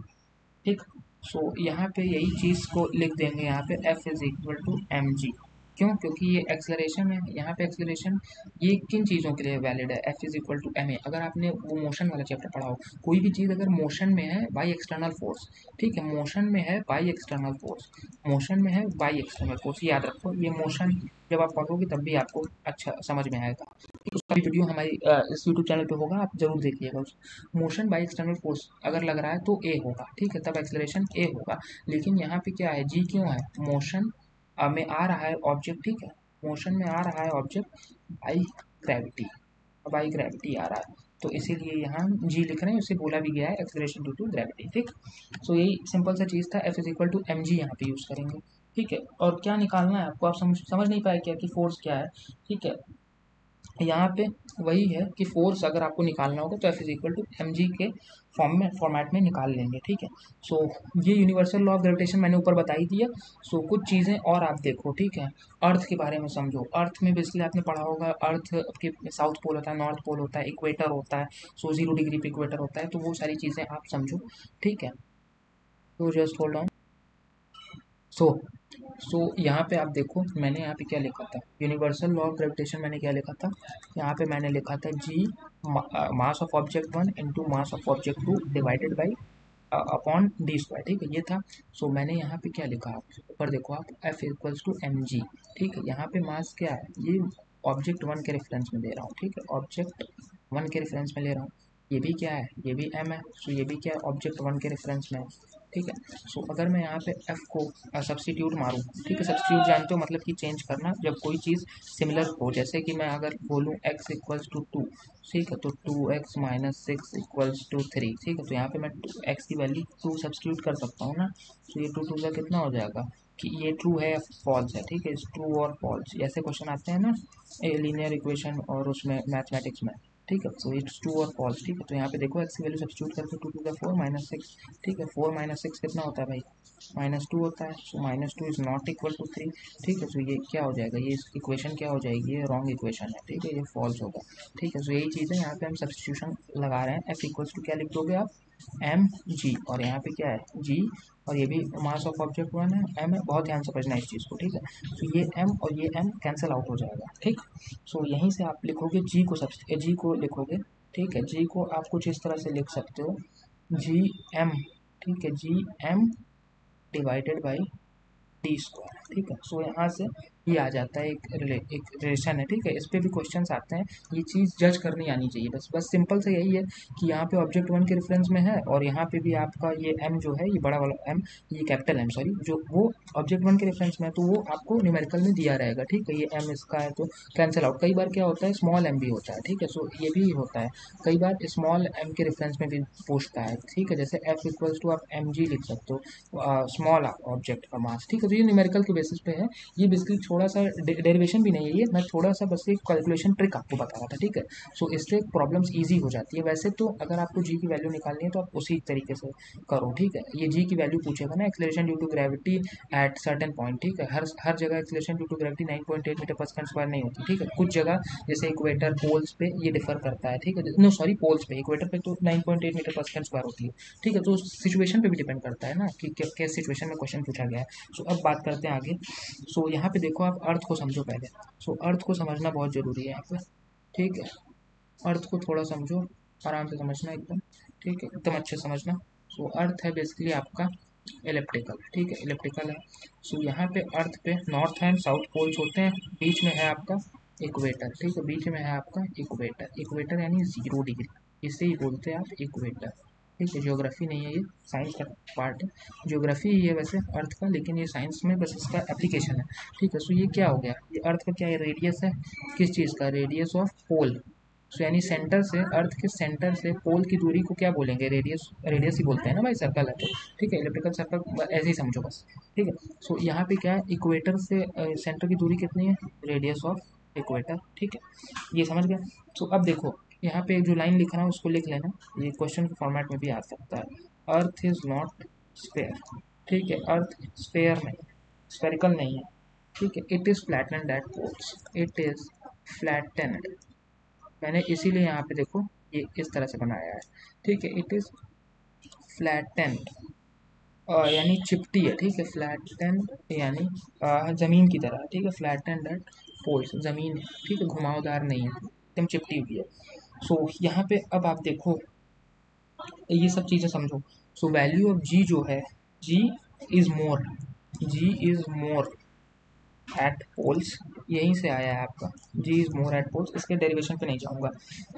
ठीक। सो यहाँ पे यही चीज़ को लिख देंगे यहाँ पे, F is equal to M G. क्यों? क्योंकि ये एक्सलरेशन है, यहाँ पे एक्सलरेशन ये किन चीज़ों के लिए वैलिड है, F is equal to M A. अगर आपने वो मोशन वाला चैप्टर पढ़ा हो, कोई भी चीज़ अगर मोशन में है बाई एक्सटर्नल फोर्स, ठीक है, मोशन में है बाई एक्सटर्नल फोर्स, मोशन में है बाई एक्सटर्नल फोर्स, याद रखो ये मोशन जब आप पढ़ोगे तब भी आपको अच्छा समझ में आएगा। उसका भी वीडियो हमारी इस यूट्यूब चैनल पे होगा, आप जरूर देखिएगा। मोशन बाय एक्सटर्नल फोर्स अगर लग रहा है तो ए होगा, ठीक है, तब एक्सेलरेशन ए होगा। लेकिन यहाँ पे क्या है, जी क्यों है, मोशन में आ रहा है ऑब्जेक्ट, ठीक है, मोशन में आ रहा है object by gravity, by gravity आ रहा है, तो इसीलिए यहाँ जी लिख रहे हैं, उसे बोला भी गया है एक्सेलरेशन ड्यू टू ग्रेविटी, ठीक। सो यही सिंपल सा चीज़ था, F is equal to M G यहाँ पे यूज़ करेंगे, ठीक है। और क्या निकालना है आपको, आप समझ नहीं पाए क्या कि फोर्स क्या है, ठीक है। यहाँ पे वही है कि फोर्स अगर आपको निकालना होगा तो F is equal to M G के फॉर्मेट में निकाल लेंगे, ठीक है। सो ये यूनिवर्सल लॉ ऑफ ग्रेविटेशन मैंने ऊपर बता ही दिया। सो कुछ चीज़ें और आप देखो, ठीक है, अर्थ के बारे में समझो। अर्थ में बेसिकली आपने पढ़ा होगा, अर्थ के साउथ पोल होता है, नॉर्थ पोल होता है, इक्वेटर होता है, सो 0 डिग्री पे इक्वेटर होता है, तो वो सारी चीज़ें आप समझो, ठीक है। तो जस्ट होल्ड ऑन। सो सो यहाँ पे आप देखो, मैंने यहाँ पे क्या लिखा था, यूनिवर्सल लॉ ऑफ ग्रेविटेशन मैंने क्या लिखा था, यहाँ पे मैंने लिखा था G mass of object one into mass of object two divided by upon d square, ठीक है, ये था। सो मैंने यहाँ पे क्या लिखा, आप ऊपर देखो आप, F equals to M G, ठीक है। यहाँ पे मास क्या है, ये ऑब्जेक्ट वन के रेफरेंस में दे रहा हूँ, ठीक है, ऑब्जेक्ट वन के रेफरेंस में ले रहा हूँ। ये भी क्या है, ये भी एम है, सो ये भी क्या है, ऑब्जेक्ट वन के रेफरेंस में है, ठीक है। सो अगर मैं यहाँ पे एफ को सब्सटीट्यूट मारूँ, ठीक है, सब्सटीट्यूट जानते हो मतलब कि चेंज करना, जब कोई चीज़ सिमिलर हो, जैसे कि मैं अगर बोलूँ एक्स इक्वल्स टू टू, ठीक है, तो 2x माइनस 6 इक्वल्स टू 3, ठीक है, तो यहाँ पे मैं एक्स की वैल्यू 2 सब्सटीट्यूट कर सकता हूँ ना। तो ये 2 का कितना हो जाएगा कि ये ट्रू है या फॉल्स है, ठीक है, ट्रू और फॉल्स ऐसे क्वेश्चन आते हैं ना लीनियर इक्वेशन और उसमें मैथमेटिक्स में, ठीक है। सो इट्स ट्रू और फॉल्स, ठीक है। तो यहाँ पे देखो एक्स की वैल्यू सब्सटीट्यूट करके 2 4 माइनस 6, ठीक है, 4 माइनस 6 कितना होता है भाई, -2 होता है। सो -2 इज नॉट इक्वल टू 3, ठीक है। सो ये क्या हो जाएगा, ये इक्वेशन क्या हो जाएगी, ये रॉन्ग इक्वेशन है, ठीक है, ये फॉल्स होगा, ठीक है। सो यही चीज़ है, यहाँ पे हम सब्सटीट्यूशन लगा रहे हैं, एफ इक्वल्स टू क्या लिख दोगे आप, एम जी, और यहाँ पे क्या है जी, और ये भी मास ऑफ ऑब्जेक्ट वन है, एम है, बहुत ध्यान से समझना इस चीज़ को, ठीक है। तो ये एम और ये एम कैंसिल आउट हो जाएगा, ठीक। सो यहीं से आप लिखोगे जी को, जी को लिखोगे, ठीक है, जी को आप कुछ इस तरह से लिख सकते हो, जी एम, ठीक है, G M divided by D square, ठीक है। सो यहाँ से ये आ जाता है, एक रिलेशन है, ठीक है। इस पे भी क्वेश्चंस आते हैं, ये चीज़ जज करनी आनी चाहिए, बस सिंपल से यही है कि यहाँ पे ऑब्जेक्ट वन के रेफरेंस में है, और यहाँ पे भी आपका ये एम जो है, ये बड़ा वाला एम, ये कैपिटल एम सॉरी, जो वो ऑब्जेक्ट वन के रेफरेंस में है, तो वो आपको न्यूमेरिकल में दिया रहेगा, ठीक है। ये एम इसका है तो कैंसिल आउट, कई बार क्या होता है स्मॉल एम भी होता है, ठीक है। सो ये भी होता है, कई बार स्मॉल एम के रेफरेंस में भी पूछता है, ठीक है, जैसे एफ इक्वल्स टू आप एम जी लिख सकते हो, स्मॉल ऑब्जेक्ट का मास, ठीक है। तो ये न्यूमेरिकल के बेसिस पे है, ये बेसिकली थोड़ा सा डेरिवेशन भी नहीं है, ये मैं थोड़ा सा बस एक कैलकुलेशन ट्रिक आपको बता रहा था, ठीक है। सो इससे प्रॉब्लम्स इजी हो जाती है। वैसे तो अगर आपको जी की वैल्यू निकालनी है तो आप उसी तरीके से करो, ठीक है। ये जी की वैल्यू पूछेगा ना, acceleration due to gravity at certain point, ठीक है, हर जगह acceleration due to gravity 9.8 metre per second square नहीं होती, ठीक है। कुछ जगह जैसे इक्वेटर पोल्स पे ये डिफर करता है, ठीक है, नो सॉरी पोल्स पे, इक्वेटर पे तो 9.8 मीटर पर सेकंड स्क्वायर होती है, ठीक है। तो सिचुएशन पे भी डिपेंड करता है ना कि किस सिचुएशन में क्वेश्चन पूछा गया है। सो अब बात करते हैं आगे। सो यहाँ पे देखो, आप अर्थ को समझो पहले। सो अर्थ को समझना बहुत ज़रूरी है यहाँ पे, ठीक है। अर्थ को थोड़ा समझो, आराम से समझना एकदम, ठीक है, एकदम अच्छे से समझना। सो अर्थ है बेसिकली आपका इलेप्टिकल, ठीक है, इलेप्टिकल है। सो यहाँ पे अर्थ पे नॉर्थ एंड साउथ पोल्स होते हैं, बीच में है आपका इक्वेटर, ठीक है, बीच में है आपका इक्वेटर। इक्वेटर यानी 0 डिग्री, इसे ही बोलते हैं आप इक्वेटर, ठीक है। ज्योग्राफी नहीं है ये, साइंस का पार्ट है। ज्योग्राफी ही है वैसे अर्थ का, लेकिन ये साइंस में बस इसका एप्लीकेशन है, ठीक है। सो ये क्या हो गया, ये अर्थ का क्या है, रेडियस है, किस चीज़ का, रेडियस ऑफ पोल। सो यानी सेंटर से, अर्थ के सेंटर से पोल की दूरी को क्या बोलेंगे, रेडियस, रेडियस ही बोलते हैं ना भाई, सर्कल है तो, ठीक है, इलेक्ट्रिकल सर्कल ऐसे ही समझो बस, ठीक है। सो यहाँ पे क्या है, इक्वेटर से सेंटर की दूरी कितनी है, रेडियस ऑफ इक्वेटर, ठीक है, ये समझ गया। सो अब देखो यहाँ पे जो लाइन लिख रहा हूँ उसको लिख लेना, ये क्वेश्चन के फॉर्मेट में भी आ सकता है। अर्थ इज नॉट स्फेयर, ठीक है, अर्थ स्फेयर नहीं, स्फेरिकल नहीं है, ठीक है। It is flattened at poles, it is flattened, मैंने इसीलिए यहाँ पे देखो ये इस तरह से बनाया है, ठीक है। इट इज़ फ्लैटेंड, यानी चिपटी है, ठीक है, फ्लैटेंड यानी ज़मीन की तरह, ठीक है, फ्लैटेंड एट पोल्स, ज़मीन है, ठीक है, घुमावदार नहीं है, एकदम चिपटी हुई है। सो यहाँ पे अब आप देखो ये सब चीज़ें समझो। सो वैल्यू ऑफ जी जो है, g is more, g is more at poles, यहीं से आया है आपका, g is more at poles, इसके डेरिवेशन पे नहीं जाऊँगा।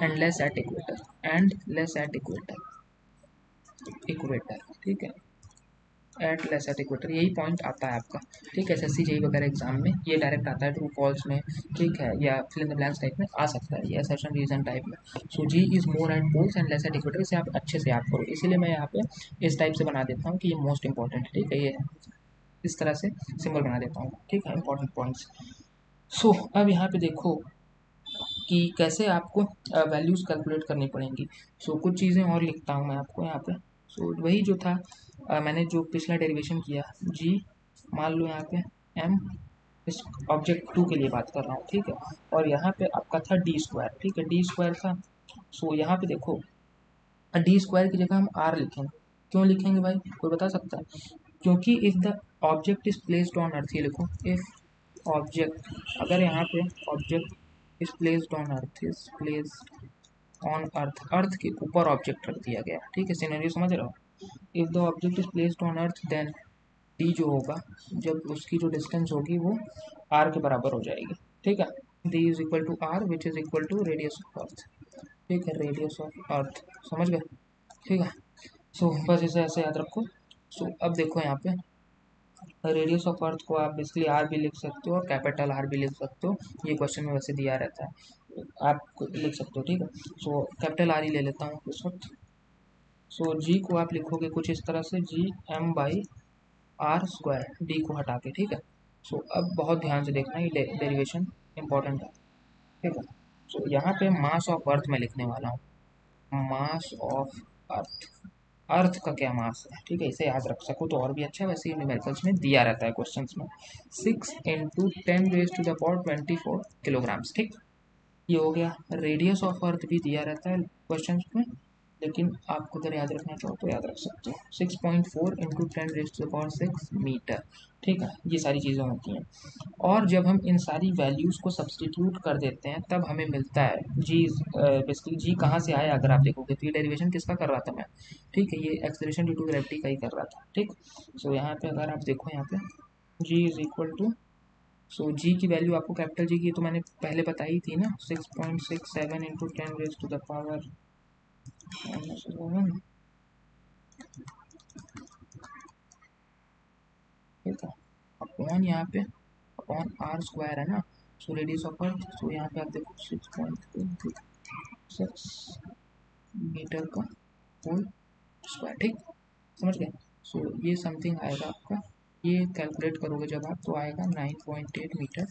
And less at equator, and less at equator, equator, ठीक है, एट लेस एट इक्वेटर, यही पॉइंट आता है आपका, ठीक है। एसएससी जेई वगैरह एग्जाम में ये डायरेक्ट आता है ट्रू फॉल्स में, ठीक है, या fill in the blanks type में आ सकता है, ये असर्शन रीजन टाइप में। So g is more at poles and less at equator, इसे आप अच्छे से याद करो, इसीलिए मैं यहाँ पे इस टाइप से बना देता हूँ कि ये मोस्ट इंपॉर्टेंट है, ठीक है, ये इस तरह से सिंबल बना देता हूँ, ठीक है, इंपॉर्टेंट पॉइंट्स। सो अब यहाँ पे देखो कि कैसे आपको वैल्यूज़ कैलकुलेट करनी पड़ेंगी। सो कुछ चीज़ें और लिखता हूँ मैं आपको यहाँ पे। सो वही जो था मैंने जो पिछला डेरिवेशन किया, जी मान लो यहाँ पे एम, इस ऑब्जेक्ट 2 के लिए बात कर रहा हूँ, ठीक है, और यहाँ पे आपका था डी स्क्वायर, ठीक है, डी स्क्वायर था। सो यहाँ पे देखो डी स्क्वायर की जगह हम आर लिखेंगे, क्यों लिखेंगे भाई, कोई बता सकता है, क्योंकि if the object is placed on earth, ये लिखो, इफ ऑब्जेक्ट, अगर यहाँ पे object is placed on earth, is placed on earth, earth के ऊपर ऑब्जेक्ट रख दिया गया, ठीक है, सिनेरियो समझ रहे हो। If the object is placed on earth then D जो होगा, जब उसकी जो डिस्टेंस होगी वो आर के बराबर हो जाएगी, ठीक है। D is equal to R which is equal to radius of earth, ठीक है, रेडियस ऑफ अर्थ, समझ गए, ठीक है। सो बस इसे ऐसे याद रखो। सो अब देखो यहाँ पे रेडियस ऑफ अर्थ को आप बेसिकली आर भी लिख सकते हो और कैपिटल आर भी लिख सकते हो, ये क्वेश्चन में वैसे दिया रहता है, आप लिख सकते हो, ठीक है। सो कैपिटल आर ही ले लेता हूँ इस वक्त। सो जी को आप लिखोगे कुछ इस तरह से, G M by R square, D को हटा के, ठीक है। सो अब बहुत ध्यान से देखना, ये डेरिवेशन इंपॉर्टेंट है, ठीक है। सो यहाँ पे मास ऑफ अर्थ मैं लिखने वाला हूँ, मास ऑफ अर्थ, अर्थ का क्या मास है, ठीक है, इसे याद रख सको तो और भी अच्छा है, वैसे ही न्यूमेरिकल्स में दिया रहता है क्वेश्चंस में, 6 × 10⁻⁴ किलोग्राम्स, ठीक, ये हो गया। रेडियस ऑफ अर्थ भी दिया रहता है क्वेश्चंस में, लेकिन आपको अगर याद रखना चाहो तो याद रख सकते हो, 6.4 × 10⁻⁶मीटर, ठीक है, ये सारी चीज़ें होती हैं। और जब हम इन सारी वैल्यूज़ को सब्सटीट्यूट कर देते हैं तब हमें मिलता है जी, बेसिकली जी कहाँ से आया, अगर आप देखोगे तो ये डेरिवेशन किसका कर रहा था मैं, ठीक है, ये एक्सेलरेशन ड्यू टू ग्रेविटी का ही कर रहा था, ठीक। सो यहाँ पे अगर आप देखो, यहाँ पे जी इज इक्वल टू, सो जी की वैल्यू आपको कैपिटल जी की तो मैंने पहले बताई थी ना, 6.67 × 10⁻⁻⁴ ठीक है, अपॉन यहाँ पे अपॉन आर स्क्वायर है ना। सो रेडियस ऑफ अर्थ, सो यहाँ पे आप देखो 6.6 मीटर का होल स्क्वायर, ठीक, समझ गए। सो ये समथिंग आएगा आपका, ये कैलकुलेट करोगे जब आप तो आएगा 9.8 मीटर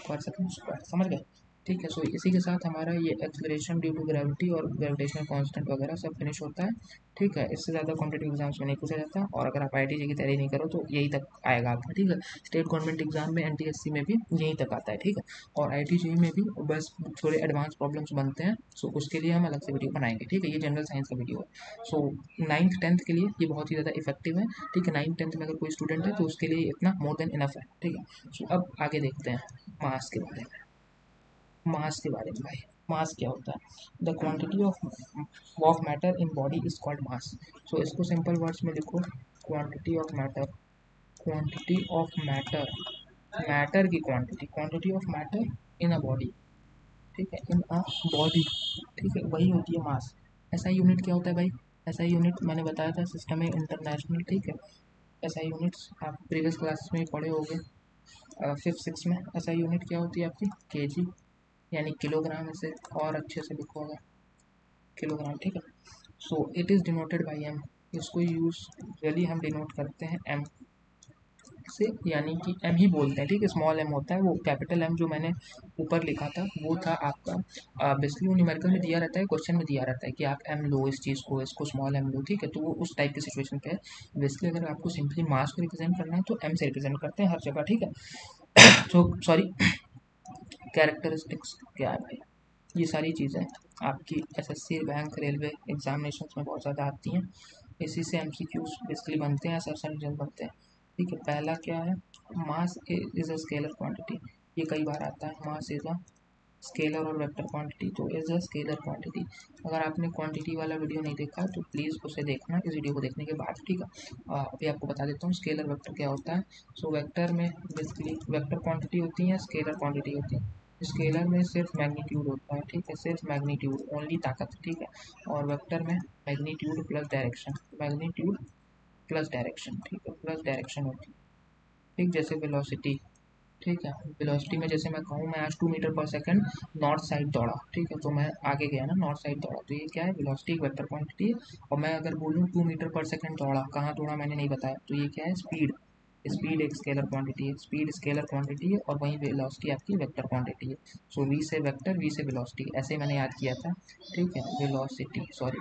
पर सेकंड स्क्वायर, समझ गए, ठीक है। सो इसी के साथ हमारा ये एक्सलेशन ड्यू टू ग्रेविटी और ग्रेविटेशनल कांस्टेंट वगैरह सब फिनिश होता है, ठीक है। इससे ज़्यादा कॉम्पिटेटिव एग्जाम्स में नहीं पूछा जाता, और अगर आप IIT की तैयारी नहीं करो तो यही तक आएगा आपका, ठीक है। स्टेट गवर्नमेंट एग्जाम में NTSC में भी यहीं तक आता है, ठीक है, और IIT JEE में भी बस थोड़े एडवांस प्रॉब्लम्स बनते हैं, सो उसके लिए हम अलग से वीडियो बनाएंगे, ठीक है, ये जनरल साइंस का वीडियो है। सो 9th 10th के लिए ये बहुत ही ज़्यादा इफेक्टिव है, ठीक है, 9th 10th में अगर कोई स्टूडेंट है तो उसके लिए इतना मोर देन इनफ है, ठीक है। सो अब आगे देखते हैं मास के बारे में, मास के बारे में भाई, मास क्या होता है, the quantity of matter in body is called mass. So इसको सिंपल वर्ड्स में लिखो, quantity of matter, quantity of matter, matter की quantity, quantity of matter in a body, ठीक है, इन अ बॉडी, ठीक है, वही होती है मास। एसआई यूनिट क्या होता है भाई? एसआई यूनिट मैंने बताया था सिस्टम है इंटरनेशनल, ठीक है। एसआई यूनिट्स आप प्रीवियस क्लासेस में पढ़े होंगे, 5th 6th में। एसआई यूनिट क्या होती है आपकी? केजी, यानी किलोग्राम, इसे और अच्छे से लिखो होगा किलोग्राम, ठीक है। So it is denoted by M, इसको यूजली हम डिनोट करते हैं एम से, यानी कि एम ही बोलते हैं, ठीक है। स्मॉल एम होता है, वो कैपिटल एम जो मैंने ऊपर लिखा था वो था आपका बेसिकली वो न्यूमेरिकल में दिया रहता है, क्वेश्चन में दिया रहता है कि आप एम लो इस चीज़ को, इसको स्मॉल एम लो, ठीक है। तो वो उस टाइप की सिचुएशन पे है। बेसिकली अगर आपको सिंपली मास को रिप्रेजेंट करना है तो एम से रिप्रेजेंट करते हैं हर जगह, ठीक है। तो सॉरी, कैरेक्टरिस्टिक्स क्या है भाई? ये सारी चीज़ें आपकी एसएससी, बैंक, रेलवे एग्जामिनेशन में बहुत ज़्यादा आती हैं। इसी से एमसीक्यूज बेसिकली बनते हैं, असर्शन रिजल्ट बनते हैं, ठीक है। पहला क्या है? Mass is a scalar quantity, ये कई बार आता है। मास इज अ स्केलर और वेक्टर क्वांटिटी, तो इज अ स्केलर क्वांटिटी। अगर आपने क्वांटिटी वाला वीडियो नहीं देखा तो प्लीज़ उसे देखना इस वीडियो को देखने के बाद, ठीक है। अभी आपको बता देता हूँ स्केलर वेक्टर क्या होता है। सो वेक्टर में बेसिकली वेक्टर क्वांटिटी होती है, स्केलर क्वांटिटी होती है। स्केलर में सिर्फ मैग्नीट्यूड होता है, ठीक है, सिर्फ मैग्नीट्यूड, ओनली ताकत, ठीक है। और वेक्टर में magnitude plus direction, magnitude plus direction, ठीक है, प्लस डायरेक्शन होती है, ठीक। जैसे वेलोसिटी, ठीक है, वेलोसिटी में जैसे मैं कहूँ मैं आज 2 metre per second north side दौड़ा, ठीक है, तो मैं आगे गया ना, नॉर्थ साइड दौड़ा, तो ये क्या है? वेलोसिटी एक वेक्टर क्वांटिटी है। और मैं अगर बोलूँ 2 मीटर पर सेकंड दौड़ा, कहाँ दौड़ा मैंने नहीं बताया, तो ये क्या है? स्पीड। स्पीड एक स्केलर क्वांटिटी है, स्पीड स्केलर क्वांटिटी है, और वहीं वेलोसिटी आपकी वेक्टर क्वांटिटी है। सो वी से वेक्टर, वी से वेलोसिटी, ऐसे मैंने याद किया था, ठीक है। वेलोसिटी, सॉरी,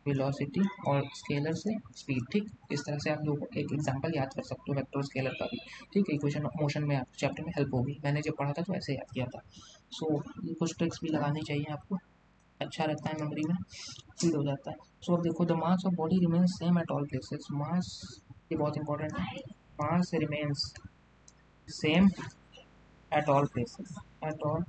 वेलोसिटी और स्केलर से स्पीड, ठीक। इस तरह से आप लोग एक एग्जांपल याद कर सकते हो वेक्टर और स्केलर का भी, ठीक है। इक्वेशन मोशन में आप चैप्टर में हेल्प होगी, मैंने जब पढ़ा था तो ऐसे याद किया था। सो ये कुछ ट्रिक्स भी लगानी चाहिए आपको, अच्छा रहता है, मेमोरी में फीड हो जाता है। सो अब देखो, the mass of body remains same at all places. Mass, ये बहुत इंपॉर्टेंट है, mass remains same at all places, at all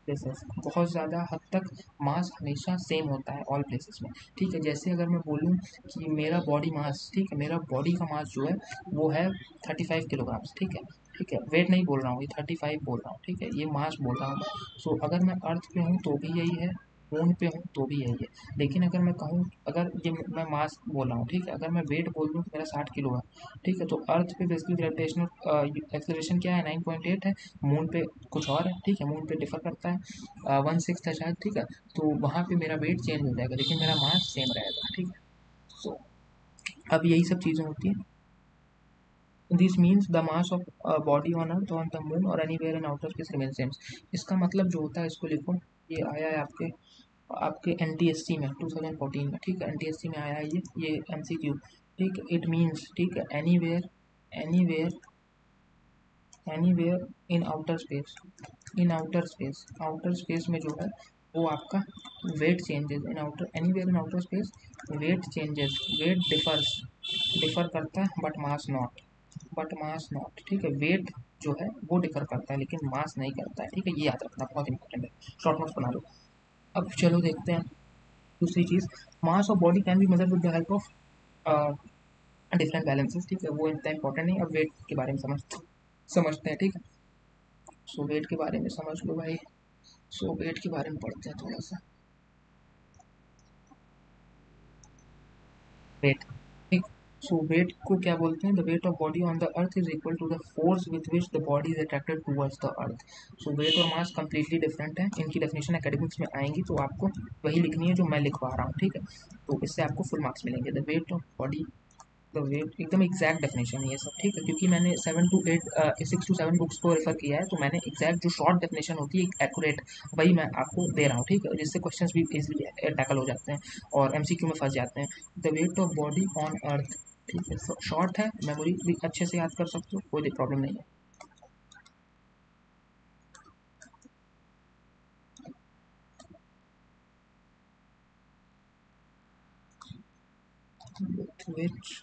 places. बहुत ज़्यादा हद तक मास हमेशा सेम होता है ऑल प्लेसेस में, ठीक है। जैसे अगर मैं बोलूँ कि मेरा बॉडी मास, ठीक है, मेरा बॉडी का मास जो है वो है 35 किलोग्राम्स, ठीक है, ठीक है। वेट नहीं बोल रहा हूँ, ये 35 बोल रहा हूँ, ठीक है, ये मास बोल रहा हूँ मैं। सो अगर मैं अर्थ पे हूँ तो भी यही है, मून पे हूँ तो भी यही है। लेकिन अगर मैं कहूँ, अगर ये मैं मास बोल रहा हूँ, ठीक है, अगर मैं वेट बोल दूँ तो मेरा 60 किलो है, ठीक है। तो अर्थ पे बेसिकली ग्रेविटेशनल एक्सेलरेशन क्या है? 9.8 है। मून पे कुछ और है, ठीक है, मून पे डिफर करता है, 1/6 है शायद, ठीक है। तो वहाँ पे मेरा वेट चेंज हो जाएगा लेकिन मेरा मास सेम रहेगा, ठीक है। सो अब यही सब चीज़ें होती हैं। This means the mass of body on earth, on the moon और anywhere in outer space remain same. इसका मतलब जो होता है, इसको लिखो, ये आया है आपके आपके एनटीएससी में 2014 में, ठीक है, एनटीएससी में आया है ये एमसीक्यू, ठीक है। इट मीन्स, ठीक है, anywhere, anywhere, anywhere in outer space, in outer space, outer space में जो है वो आपका weight changes in outer, anywhere in outer space weight changes, weight differs, differ करता है but mass not, but mass not, ठीक है। वेट जो है वो डिफर करता है लेकिन मास नहीं करता है, ठीक है, ये याद रखना बहुत इंपॉर्टेंट है, शॉर्ट नोट्स बना लो। अब चलो देखते हैं दूसरी चीज़। Mass of body can be measure with the help of different balances, ठीक है, वो इतना इंपॉर्टेंट नहीं। अब वेट के बारे में समझते हैं, ठीक है। सो वेट के बारे में समझ लो भाई। सो वेट के बारे में पढ़ते हैं थोड़ा सा। वेट, ठीक। सो वेट को क्या बोलते हैं? The weight of body on the earth is equal to the force with which the body is attracted towards the earth. So weight और मास कंप्लीटली डिफरेंट है, इनकी डेफिनेशन एकेडमिक्स में आएंगी तो आपको वही लिखनी है जो मैं लिखवा रहा हूँ, ठीक है। तो इससे आपको फुल मार्क्स मिलेंगे। The weight of body, the weight एकदम एग्जैक्ट डेफिनेशन है ये सब, ठीक है, क्योंकि मैंने 6 to 7 बुक्स को रेफर किया है, तो मैंने एग्जैक्ट जो शॉर्ट डेफिनेशन होती है एक्यूरेट, वही मैं आपको दे रहा हूँ, ठीक है, जिससे क्वेश्चंस भी इजीली टैकल हो जाते हैं और एमसीक्यू में फंस जाते हैं। The weight of body on अर्थ, ठीक है, शॉर्ट है, मेमोरी भी अच्छे से याद कर सकते हो, कोई प्रॉब्लम नहीं है। Which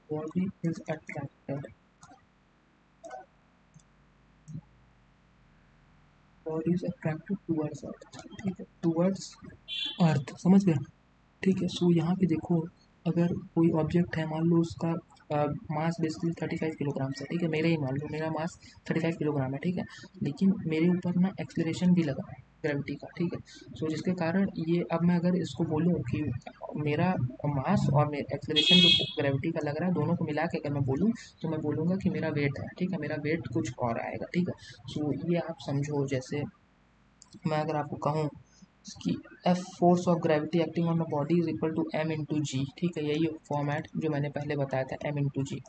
body is attracted, body is attracted towards earth, ठीक है, टूवर्ड्स अर्थ, समझ गए, ठीक है। सो यहाँ पे देखो, अगर कोई ऑब्जेक्ट है, मान लो उसका मास बेसिकली 35 किलोग्राम है, ठीक है। मेरे ही मान लो मेरा मास 35 किलोग्राम है, ठीक है, लेकिन मेरे ऊपर ना एक्सेलरेशन भी लगा है ग्रेविटी का, ठीक है। सो जिसके कारण ये, अब मैं अगर इसको बोलूँ कि मेरा मास और मेरा एक्सेलरेशन जो ग्रेविटी का लग रहा है, दोनों को मिला के अगर मैं बोलूँ तो मैं बोलूँगा कि मेरा वेट है, ठीक है, मेरा वेट कुछ और आएगा, ठीक है। सो ये आप समझो, जैसे मैं अगर आपको कहूँ कि F force of gravity acting on the body is equal to m into g, ठीक है, यही फॉर्मेट जो मैंने पहले बताया था, एम इंटू जी,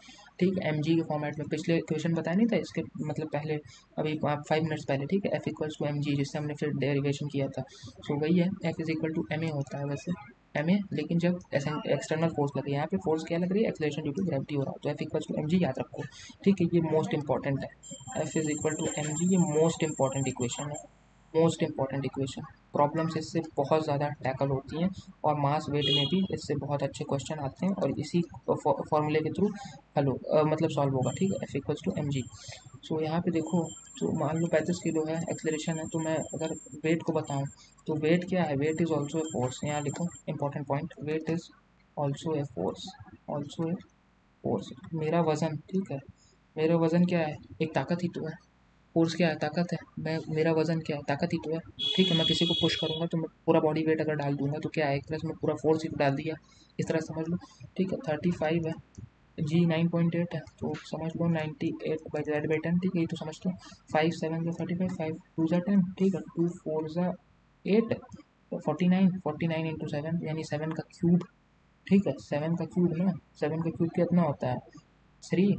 ठीक है, एम जी के फॉर्मेट में पिछले क्वेश्चन बताया नहीं था इसके, मतलब पहले अभी 5 मिनट्स पहले, ठीक है, F equals to M G, जिससे हमने फिर डेरिवेशन किया था। सो वही है, F is equal to M A होता है वैसे, एम ए, लेकिन जब एक्सटर्नल फोर्स लगे, यहाँ पे फोर्स क्या लग रही है, एक्सेलरेशन ड्यू टू ग्रेविटी हो रहा है, तो F equals to M G याद रखो, ठीक है, ये मोस्ट इंपॉर्टेंट है, F is equal to M G, ये मोस्ट इंपॉर्टेंट इक्वेशन है, मोस्ट इंपॉर्टेंट इक्वेशन। प्रॉब्लम्स इससे बहुत ज़्यादा टैकल होती हैं और मास वेट में भी इससे बहुत अच्छे क्वेश्चन आते हैं, और इसी फॉर्मूले के थ्रू हलो मतलब सॉल्व होगा, ठीक है, F equals to M g. So यहाँ पे देखो, तो मान लो 35 किलो है, एक्सेलरेशन है, तो मैं अगर वेट को बताऊँ तो वेट क्या है, weight is also a force, यहाँ लिखो important point, weight is also a force, also a force. मेरा वज़न, ठीक है, मेरा वज़न क्या है, एक ताकत ही तो है, फोर्स क्या है, ताकत है, मैं, मेरा वजन क्या है, ताकत ही तो है, ठीक है। मैं किसी को पुश करूंगा तो मैं पूरा बॉडी वेट अगर डाल दूंगा तो क्या है, एक तरह से मैं पूरा फोर्स ही तो डाल दिया, इस तरह समझ लो, ठीक है। 35 है, जी 9.8 है, तो समझ लो 98/10, ठीक है, ये तो समझ लो, 5 7 35, 5 2 10, ठीक है, 2 4 8, 49 इंटू 7 यानी 7 का क्यूब, ठीक है, 7 का क्यूब ना, 7 का क्यूब कितना होता है, 3,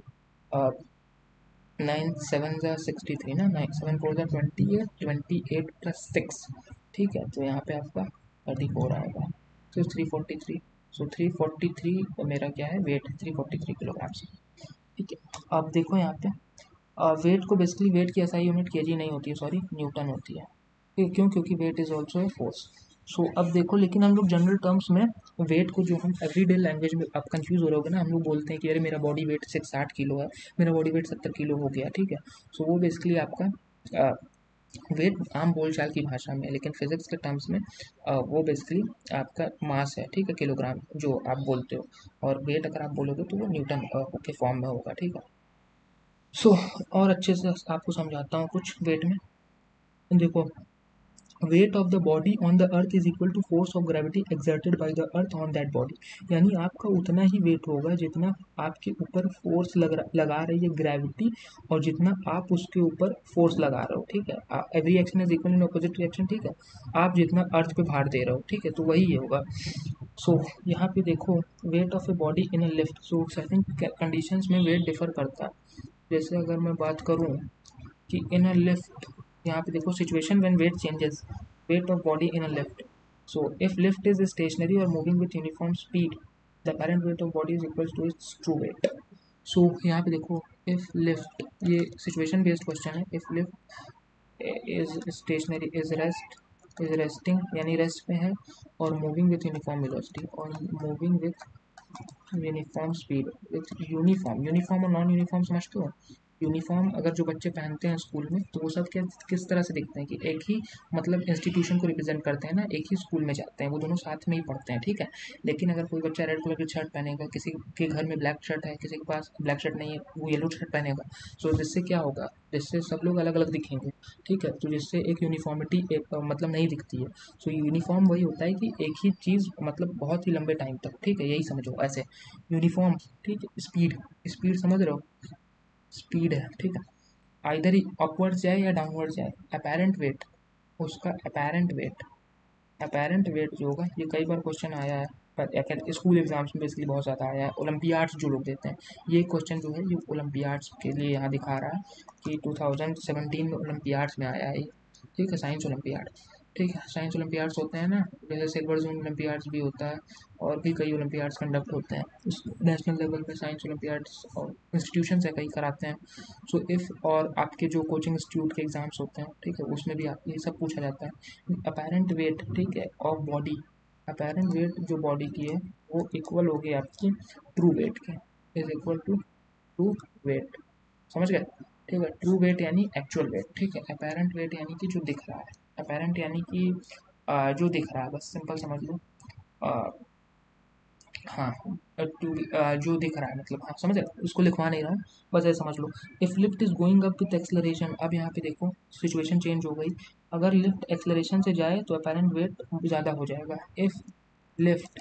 9 7 63 ना, 9 7 4 20 है, 28 + 6, ठीक है, तो यहाँ पे आपका 34 आएगा, तो 343, सो 343 मेरा क्या है, वेट 343 किलोग्राम से, ठीक है। अब देखो यहाँ पे वेट को बेसिकली, वेट की एसआई यूनिट केजी नहीं होती है, सॉरी न्यूटन होती है, क्यों, क्योंकि weight is also a force. So अब देखो, लेकिन हम लोग जनरल टर्म्स में वेट को, जो हम एवरीडे लैंग्वेज में, आप कंफ्यूज हो रहे होगे ना, हम लोग बोलते हैं कि अरे मेरा बॉडी वेट 60 किलो है, मेरा बॉडी वेट 70 किलो हो गया, ठीक है। सो वो बेसिकली आपका वेट आम बोलचाल की भाषा में, लेकिन फिजिक्स के टर्म्स में वो बेसिकली आपका मास है, ठीक है, किलोग्राम जो आप बोलते हो, और वेट अगर आप बोलोगे तो वो न्यूटन के फॉर्म में होगा, ठीक है। सो और अच्छे से आपको समझाता हूँ कुछ वेट में, देखो, weight of the body on the earth is equal to force of gravity exerted by the earth on that body, यानी आपका उतना ही वेट होगा जितना आपके ऊपर फोर्स लगा रही है ग्रेविटी, और जितना आप उसके ऊपर फोर्स लगा रहे हो, ठीक है, every action is equal in opposite reaction, ठीक है, आप जितना अर्थ पे भार दे रहे हो, ठीक है, तो वही होगा। सो यहाँ पे देखो, weight of a body in a lift, so certain conditions में वेट डिफर करता है, जैसे अगर मैं बात करूँ कि इन अ लिफ्ट, यहाँ पे देखो situation when weight changes, weight of body in a lift, so if lift is stationary और moving with uniform speed, the apparent weight of body is equals to its true weight। सो यहाँ पे देखो, if lift, ये situation based question है, if lift is stationery, is resting यानी rest में है, और मूविंग विथ यूनिफॉर्म वेलोसिटी, और moving with uniform speed, with uniform, uniform और नॉन यूनिफॉर्म समझते हो, यूनिफॉर्म अगर जो बच्चे पहनते हैं स्कूल में, तो वो सब क्या, किस तरह से दिखते हैं कि एक ही मतलब इंस्टीट्यूशन को रिप्रेजेंट करते हैं ना, एक ही स्कूल में जाते हैं, वो दोनों साथ में ही पढ़ते हैं, ठीक है। लेकिन अगर कोई बच्चा रेड कलर की शर्ट पहनेगा, किसी के घर में ब्लैक शर्ट है, किसी के पास ब्लैक शर्ट नहीं है, वो येलो शर्ट पहनेगा, सो जिससे क्या होगा, जिससे सब लोग अलग अलग दिखेंगे, ठीक है, तो जिससे एक यूनिफॉर्मिटी एक मतलब नहीं दिखती है। सो यूनिफॉर्म वही होता है कि एक ही चीज़ मतलब बहुत ही लंबे टाइम तक, ठीक है, यही समझो ऐसे यूनिफॉर्म, ठीक है। स्पीड, स्पीड समझ रहे हो, स्पीड है, ठीक है, आइधर ही अपवर्ड जाए या डाउनवर्ड जाए, अपेरेंट वेट, उसका अपेरेंट वेट, अपेरेंट वेट जो होगा, ये कई बार क्वेश्चन आया है, पर स्कूल एग्जाम्स में बेसिकली बहुत ज़्यादा आया है, ओलंपियाड्स जो लोग देते हैं, ये क्वेश्चन जो है ये ओलंपियाड्स के लिए यहाँ दिखा रहा है कि 2017 में ओलंपियाड्स में आया है ये, ठीक है, साइंस ओलंपियाड, ठीक है, साइंस ओलंपियाड्स होते हैं ना, जैसे सिल्वर जोन ओलंपियाड्स भी होता है, और भी कई ओलंपियाड्स कंडक्ट होते हैं इस नेशनल लेवल पे, साइंस ओलंपियाड्स और इंस्टीट्यूशन है कई कराते हैं। सो इफ़, और आपके जो कोचिंग इंस्टीट्यूट के एग्जाम्स होते हैं, ठीक है, उसमें भी आप ये सब पूछा जाता है, अपेरेंट वेट, ठीक है, ऑफ बॉडी, अपेरेंट वेट जो बॉडी की है वो इक्वल होगी आपकी ट्रू वेट के, is equal to true weight, समझ गए, ठीक है, ट्रू वेट यानी एक्चुअल वेट, ठीक है, अपेरेंट वेट यानी कि जो दिख रहा है, अपेरेंट यानी कि जो दिख रहा है, बस सिंपल समझ लो, हाँ, जो दिख रहा है मतलब, हाँ समझ रहे हो? उसको लिखवा नहीं रहा हूँ, बस ऐसे समझ लो। If lift is going up with acceleration, अब यहाँ पे देखो सिचुएशन चेंज हो गई। अगर लिफ्ट एक्सलरेशन से जाए तो अपेरेंट वेट ज़्यादा हो जाएगा। If lift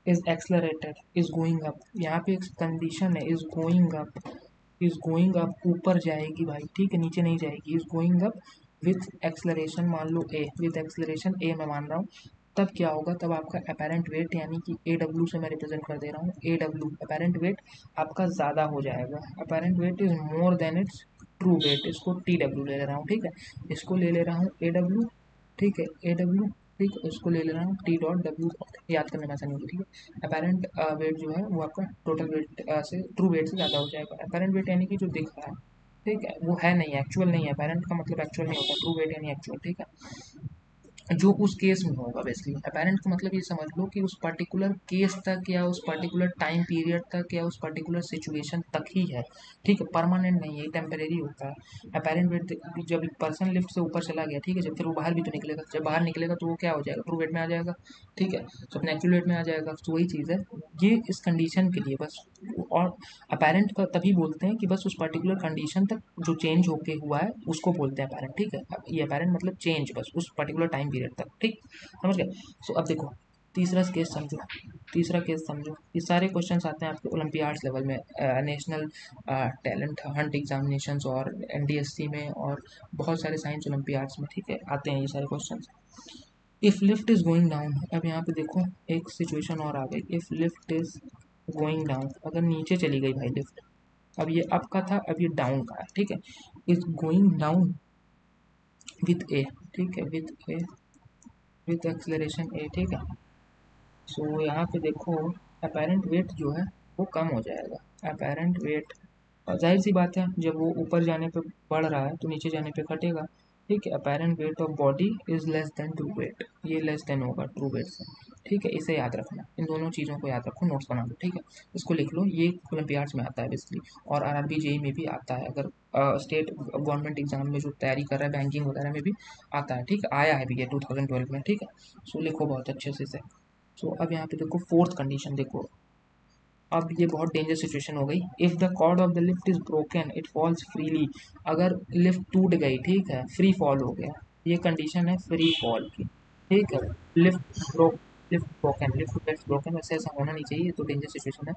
is accelerated, is going up, यहाँ पे एक कंडीशन है, is going up, is going up ऊपर जाएगी भाई, ठीक है, नीचे नहीं जाएगी। Is going up with acceleration, मान लो ए, विथ एक्सलरेशन ए मैं मान रहा हूँ, तब क्या होगा, तब आपका अपेरेंट वेट यानी कि ए डब्ल्यू से मैं रिप्रेजेंट कर दे रहा हूँ, ए डब्ल्यू अपेरेंट वेट आपका ज़्यादा हो जाएगा। Apparent weight is more than its true weight, इसको टी डब्ल्यू ले रहा हूँ, ठीक है, इसको ले ले रहा हूँ ए डब्ल्यू, ठीक है, ए डब्ल्यू, ठीक है, इसको ले ले रहा हूँ टी डॉट डब्ल्यू, याद करने में आसानी होगी, ठीक है। अपेरेंट वेट जो है वो आपका टोटल वेट से, ट्रू वेट से ज़्यादा हो जाएगा। अपेरेंट वेट यानी कि जो दिख रहा है, ठीक है, वो है नहीं, एक्चुअल नहीं है। अपेरेंट का मतलब एक्चुअल नहीं होता, ट्रू वेट यानी एक्चुअल, ठीक है, जो उस केस में होगा बेसिकली। अपेरेंट का मतलब ये समझ लो कि उस पर्टिकुलर केस तक या उस पर्टिकुलर टाइम पीरियड तक या उस पर्टिकुलर सिचुएशन तक ही है, ठीक है, परमानेंट नहीं है, टेम्परेरी होता है। अपेरेंट वेट जब एक पर्सन लिफ्ट से ऊपर चला गया, ठीक है, जब फिर वो बाहर भी तो निकलेगा, जब बाहर निकलेगा तो वो क्या हो जाएगा, ट्रू वेट में आ जाएगा, ठीक है, तो अपने एक्चुअल वेट में आ जाएगा। तो वही चीज़ है, ये इस कंडीशन के लिए बस। और अपेरेंट का तभी बोलते हैं कि बस उस पर्टिकुलर कंडीशन तक जो चेंज होके हुआ है उसको बोलते हैं अपेरेंट, ठीक है। अब ये अपेरेंट मतलब चेंज बस उस पर्टिकुलर टाइम पीरियड तक, ठीक, समझ गए। सो अब देखो तीसरा केस समझो, तीसरा केस समझो, ये सारे क्वेश्चंस आते हैं आपके ओलंपियाड्स लेवल में, नेशनल टैलेंट हंट एग्जामिनेशंस और एनडीएससी में और बहुत सारे साइंस ओलंपियाड्स में, ठीक है, आते हैं ये सारे questions. If lift is going down, अब यहाँ पे देखो एक सिचुएशन और आ गई। If lift is going down, अगर नीचे चली गई भाई लिफ्ट, अब ये अप का था, अब ये डाउन का है, ठीक है, इज गोइंग डाउन विथ ए, ठीक है, विथ ए, विथ एक्सलरेशन ए, ठीक है। सो यहाँ पे देखो अपेरेंट वेट जो है वो कम हो जाएगा। अपेरेंट वेट, और जाहिर सी बात है जब वो ऊपर जाने पे बढ़ रहा है तो नीचे जाने पे घटेगा, ठीक है। Apparent weight of body is less than true weight, ये लेस देन होगा ट्रू वेट से, ठीक है, इसे याद रखना, इन दोनों चीज़ों को याद रखो, नोट्स बना लो, ठीक है, इसको लिख लो, ये ओलंपियाड्स में आता है बेसिकली, और आरआरबी जेई में भी आता है, अगर स्टेट गवर्नमेंट एग्जाम में जो तैयारी कर रहा है बैंकिंग वगैरह में भी आता है, ठीक है, आया है भी ये 2012 में, ठीक है। सो लिखो बहुत अच्छे से इसे। सो अब यहाँ पे देखो फोर्थ कंडीशन देखो, अब ये बहुत डेंजर सिचुएशन हो गई। If the cord of the lift is broken it falls freely, अगर लिफ्ट टूट गई, ठीक है, फ्री फॉल हो गया, ये कंडीशन है फ्री फॉल की, ठीक है। Lift broke, lift broken, lift gets broken, वैसे ऐसा होना नहीं चाहिए, ये तो डेंजर सिचुएशन है।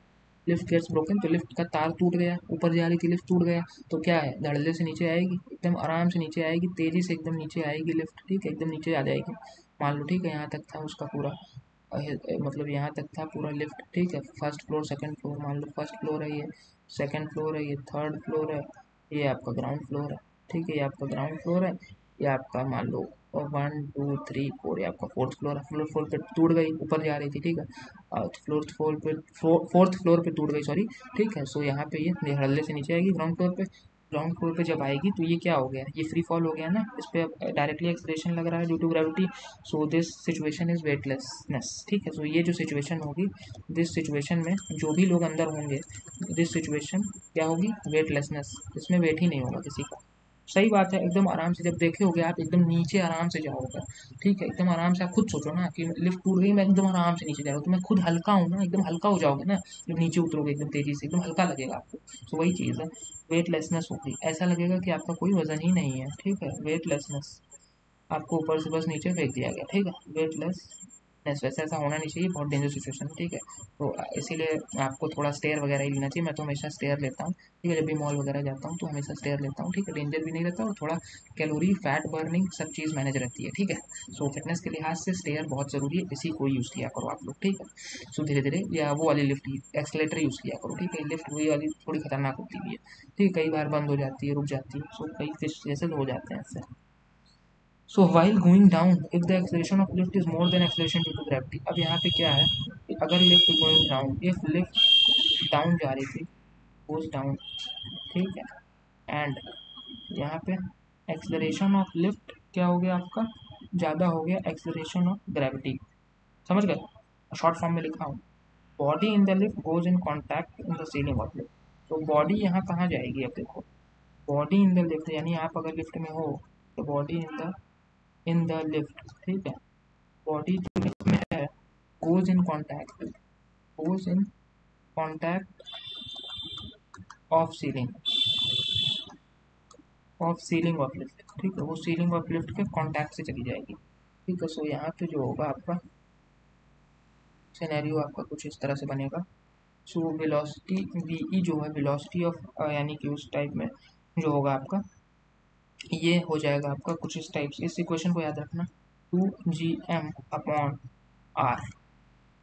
लिफ्ट गेट्स ब्रोकन तो लिफ्ट का तार टूट गया, ऊपर जा रही थी लिफ्ट टूट गया, तो क्या है, धड़ल्ले से नीचे आएगी, एकदम आराम से नीचे आएगी, तेजी से एकदम नीचे आएगी लिफ्ट, ठीक है, एकदम नीचे आ जाएगी। मान लो ठीक है, यहाँ तक था उसका पूरा मतलब यहाँ तक था पूरा लिफ्ट, ठीक है, फर्स्ट फ्लोर सेकंड फ्लोर, मान लो फर्स्ट फ्लोर है ये, सेकंड फ्लोर है ये, थर्ड फ्लोर है, ये आपका ग्राउंड फ्लोर है, ठीक है, ये आपका ग्राउंड फ्लोर है, ये आपका मान लो 1 2 3 4, ये आपका फोर्थ फ्लोर है। फ्लोर फोर पे टूट गई, ऊपर जा रही थी, ठीक है, फोर्थ फ्लोर पे टूट गई, सॉरी, ठीक है। सो यहाँ पे ये हल्ले से नीचे आएगी ग्राउंड फ्लोर पे, ग्राउंड फ्लोर पे जब आएगी तो ये क्या हो गया, ये फ्री फॉल हो गया ना, इस पर डायरेक्टली एक्सलेशन लग रहा है due to gravity, so this situation is weightlessness, ठीक है। सो ये जो सिचुएशन होगी, दिस सिचुएशन में जो भी लोग अंदर होंगे, दिस सिचुएशन क्या होगी, वेटलेसनेस, इसमें वेट ही नहीं होगा किसी का। सही बात है, एकदम आराम से जब देखे होगे आप, एकदम नीचे आराम से जाओगे, ठीक है, एकदम आराम से। आप खुद सोचो ना कि लिफ्ट टूट गई, मैं एकदम आराम से नीचे जा रहा हूँ, तो मैं खुद हल्का हूँ ना, एकदम हल्का हो जाओगे ना, जब नीचे उतरोगे एकदम तेजी से, एकदम हल्का लगेगा आपको। तो वही चीज़ है, वेटलेसनेस होगी, ऐसा लगेगा कि आपका कोई वजन ही नहीं है, ठीक है, वेटलेसनेस, आपको ऊपर से बस नीचे फेंक दिया गया, ठीक है, वेटलेस। वैसे ऐसा होना नहीं चाहिए, बहुत डेंजर सिचुएशन है, ठीक है। तो इसीलिए आपको थोड़ा स्टेयर वगैरह ही लेना चाहिए, मैं तो हमेशा स्टेयर लेता हूँ, ठीक है, जब भी मॉल वगैरह जाता हूँ तो हमेशा स्टेयर लेता हूँ, ठीक है, डेंजर भी नहीं रहता और थोड़ा कैलोरी फैट बर्निंग सब चीज़ मैनेज रहती है, ठीक है। सो फिटनेस के लिहाज से स्टेयर बहुत ज़रूरी है, इसी को यूज़ किया करो आप लोग, ठीक है। सो धीरे धीरे, या वो वाली लिफ्ट एक्सलेटर यूज़ किया करो, ठीक है, लिफ्ट वही वाली थोड़ी खतरनाक होती भी है, ठीक है, कई बार बंद हो जाती है, रुक जाती है, सो कई जैसे तो हो जाते हैं इससे। So while going down, if the acceleration of lift is more than acceleration due to gravity, अब यहाँ पे क्या है कि अगर lift going down, if lift down जा रही थी, goes डाउन, ठीक है, एंड यहाँ पे एक्सलरेशन ऑफ लिफ्ट क्या हो गया आपका, ज़्यादा हो गया एक्सलरेशन ऑफ ग्रेविटी, समझ गए। शॉर्ट फॉर्म में लिखा हूँ, body in the lift goes in contact in the ceiling of lift, तो बॉडी यहाँ कहाँ जाएगी, अब देखो, बॉडी इन द लिफ्ट यानी आप अगर लिफ्ट में हो तो बॉडी इन द लिफ्ट, ठीक है, बॉडी जो लिफ्ट में है goes in contact, goes in contact of ceiling of lift, ठीक है, वो सीलिंग ऑफ लिफ्ट के कॉन्टैक्ट से चली जाएगी, ठीक है। सो यहाँ पे जो होगा आपका सिनेरियो आपका कुछ इस तरह से बनेगा। सो वेलोसिटी वी जो है वेलोसिटी ऑफ यानी कि उस टाइप में जो होगा आपका ये हो जाएगा आपका कुछ इस टाइप से। इस इक्वेशन को याद रखना, 2gm/r,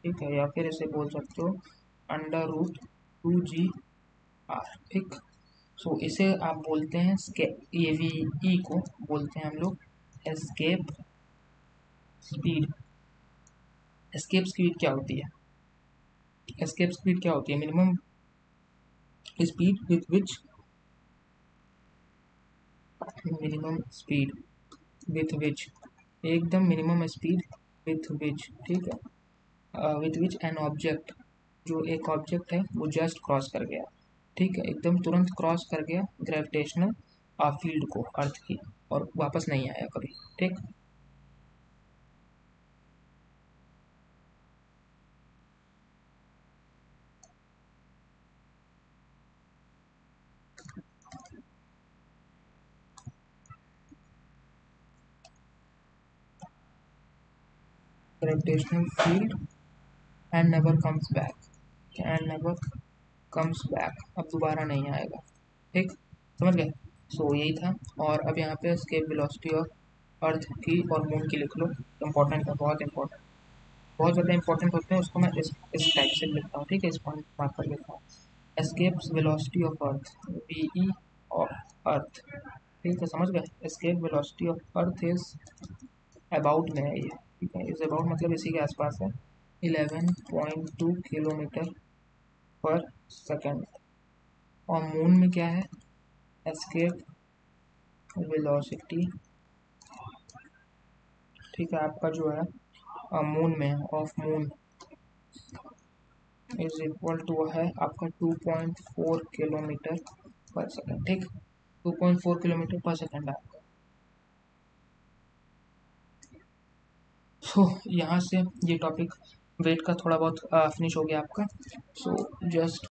ठीक है, या फिर इसे बोल सकते हो √2g r, ठीक। सो इसे आप बोलते हैं ये वी ई को बोलते हैं हम लोग एस्केप स्पीड। एस्केप स्पीड क्या होती है? एस्केप स्पीड क्या होती है? Minimum speed with which minimum speed with which एकदम मिनिमम स्पीड विथ विच, ठीक है, विथ विच एन ऑब्जेक्ट, जो एक ऑब्जेक्ट है वो जस्ट क्रॉस कर गया, ठीक है, एकदम तुरंत क्रॉस कर गया ग्रेविटेशनल फील्ड को, अर्थ की, और वापस नहीं आया कभी, ठीक। Gravitational field and never comes back, and never comes back, अब दोबारा नहीं आएगा, ठीक, समझ गए। सो यही था। और अब यहाँ पे escape velocity ऑफ अर्थ की और मून की लिख लो, इंपॉर्टेंट है, बहुत इंपॉर्टेंट, बहुत ज़्यादा इंपॉर्टेंट होते हैं, उसको मैं इस टाइप से लिखता हूँ, ठीक है, इस पॉइंट मार्क कर लेता हूँ। Escapes velocity of earth, V E of earth, ठीक है, समझ गए। Escape velocity of earth is about में है ये, ठीक है, इज अबाउट मतलब इसी के आसपास है, 11.2 किलोमीटर पर सेकेंड। और मून में क्या है? एस्केप वेलोसिटी, ठीक है, आपका जो है मून में of moon is equal to है आपका 2.4 किलोमीटर पर सेकेंड, ठीक, 2.4 किलोमीटर पर सेकेंड है आपका। सो यहाँ से ये टॉपिक वेट का थोड़ा बहुत फिनिश हो गया आपका। So just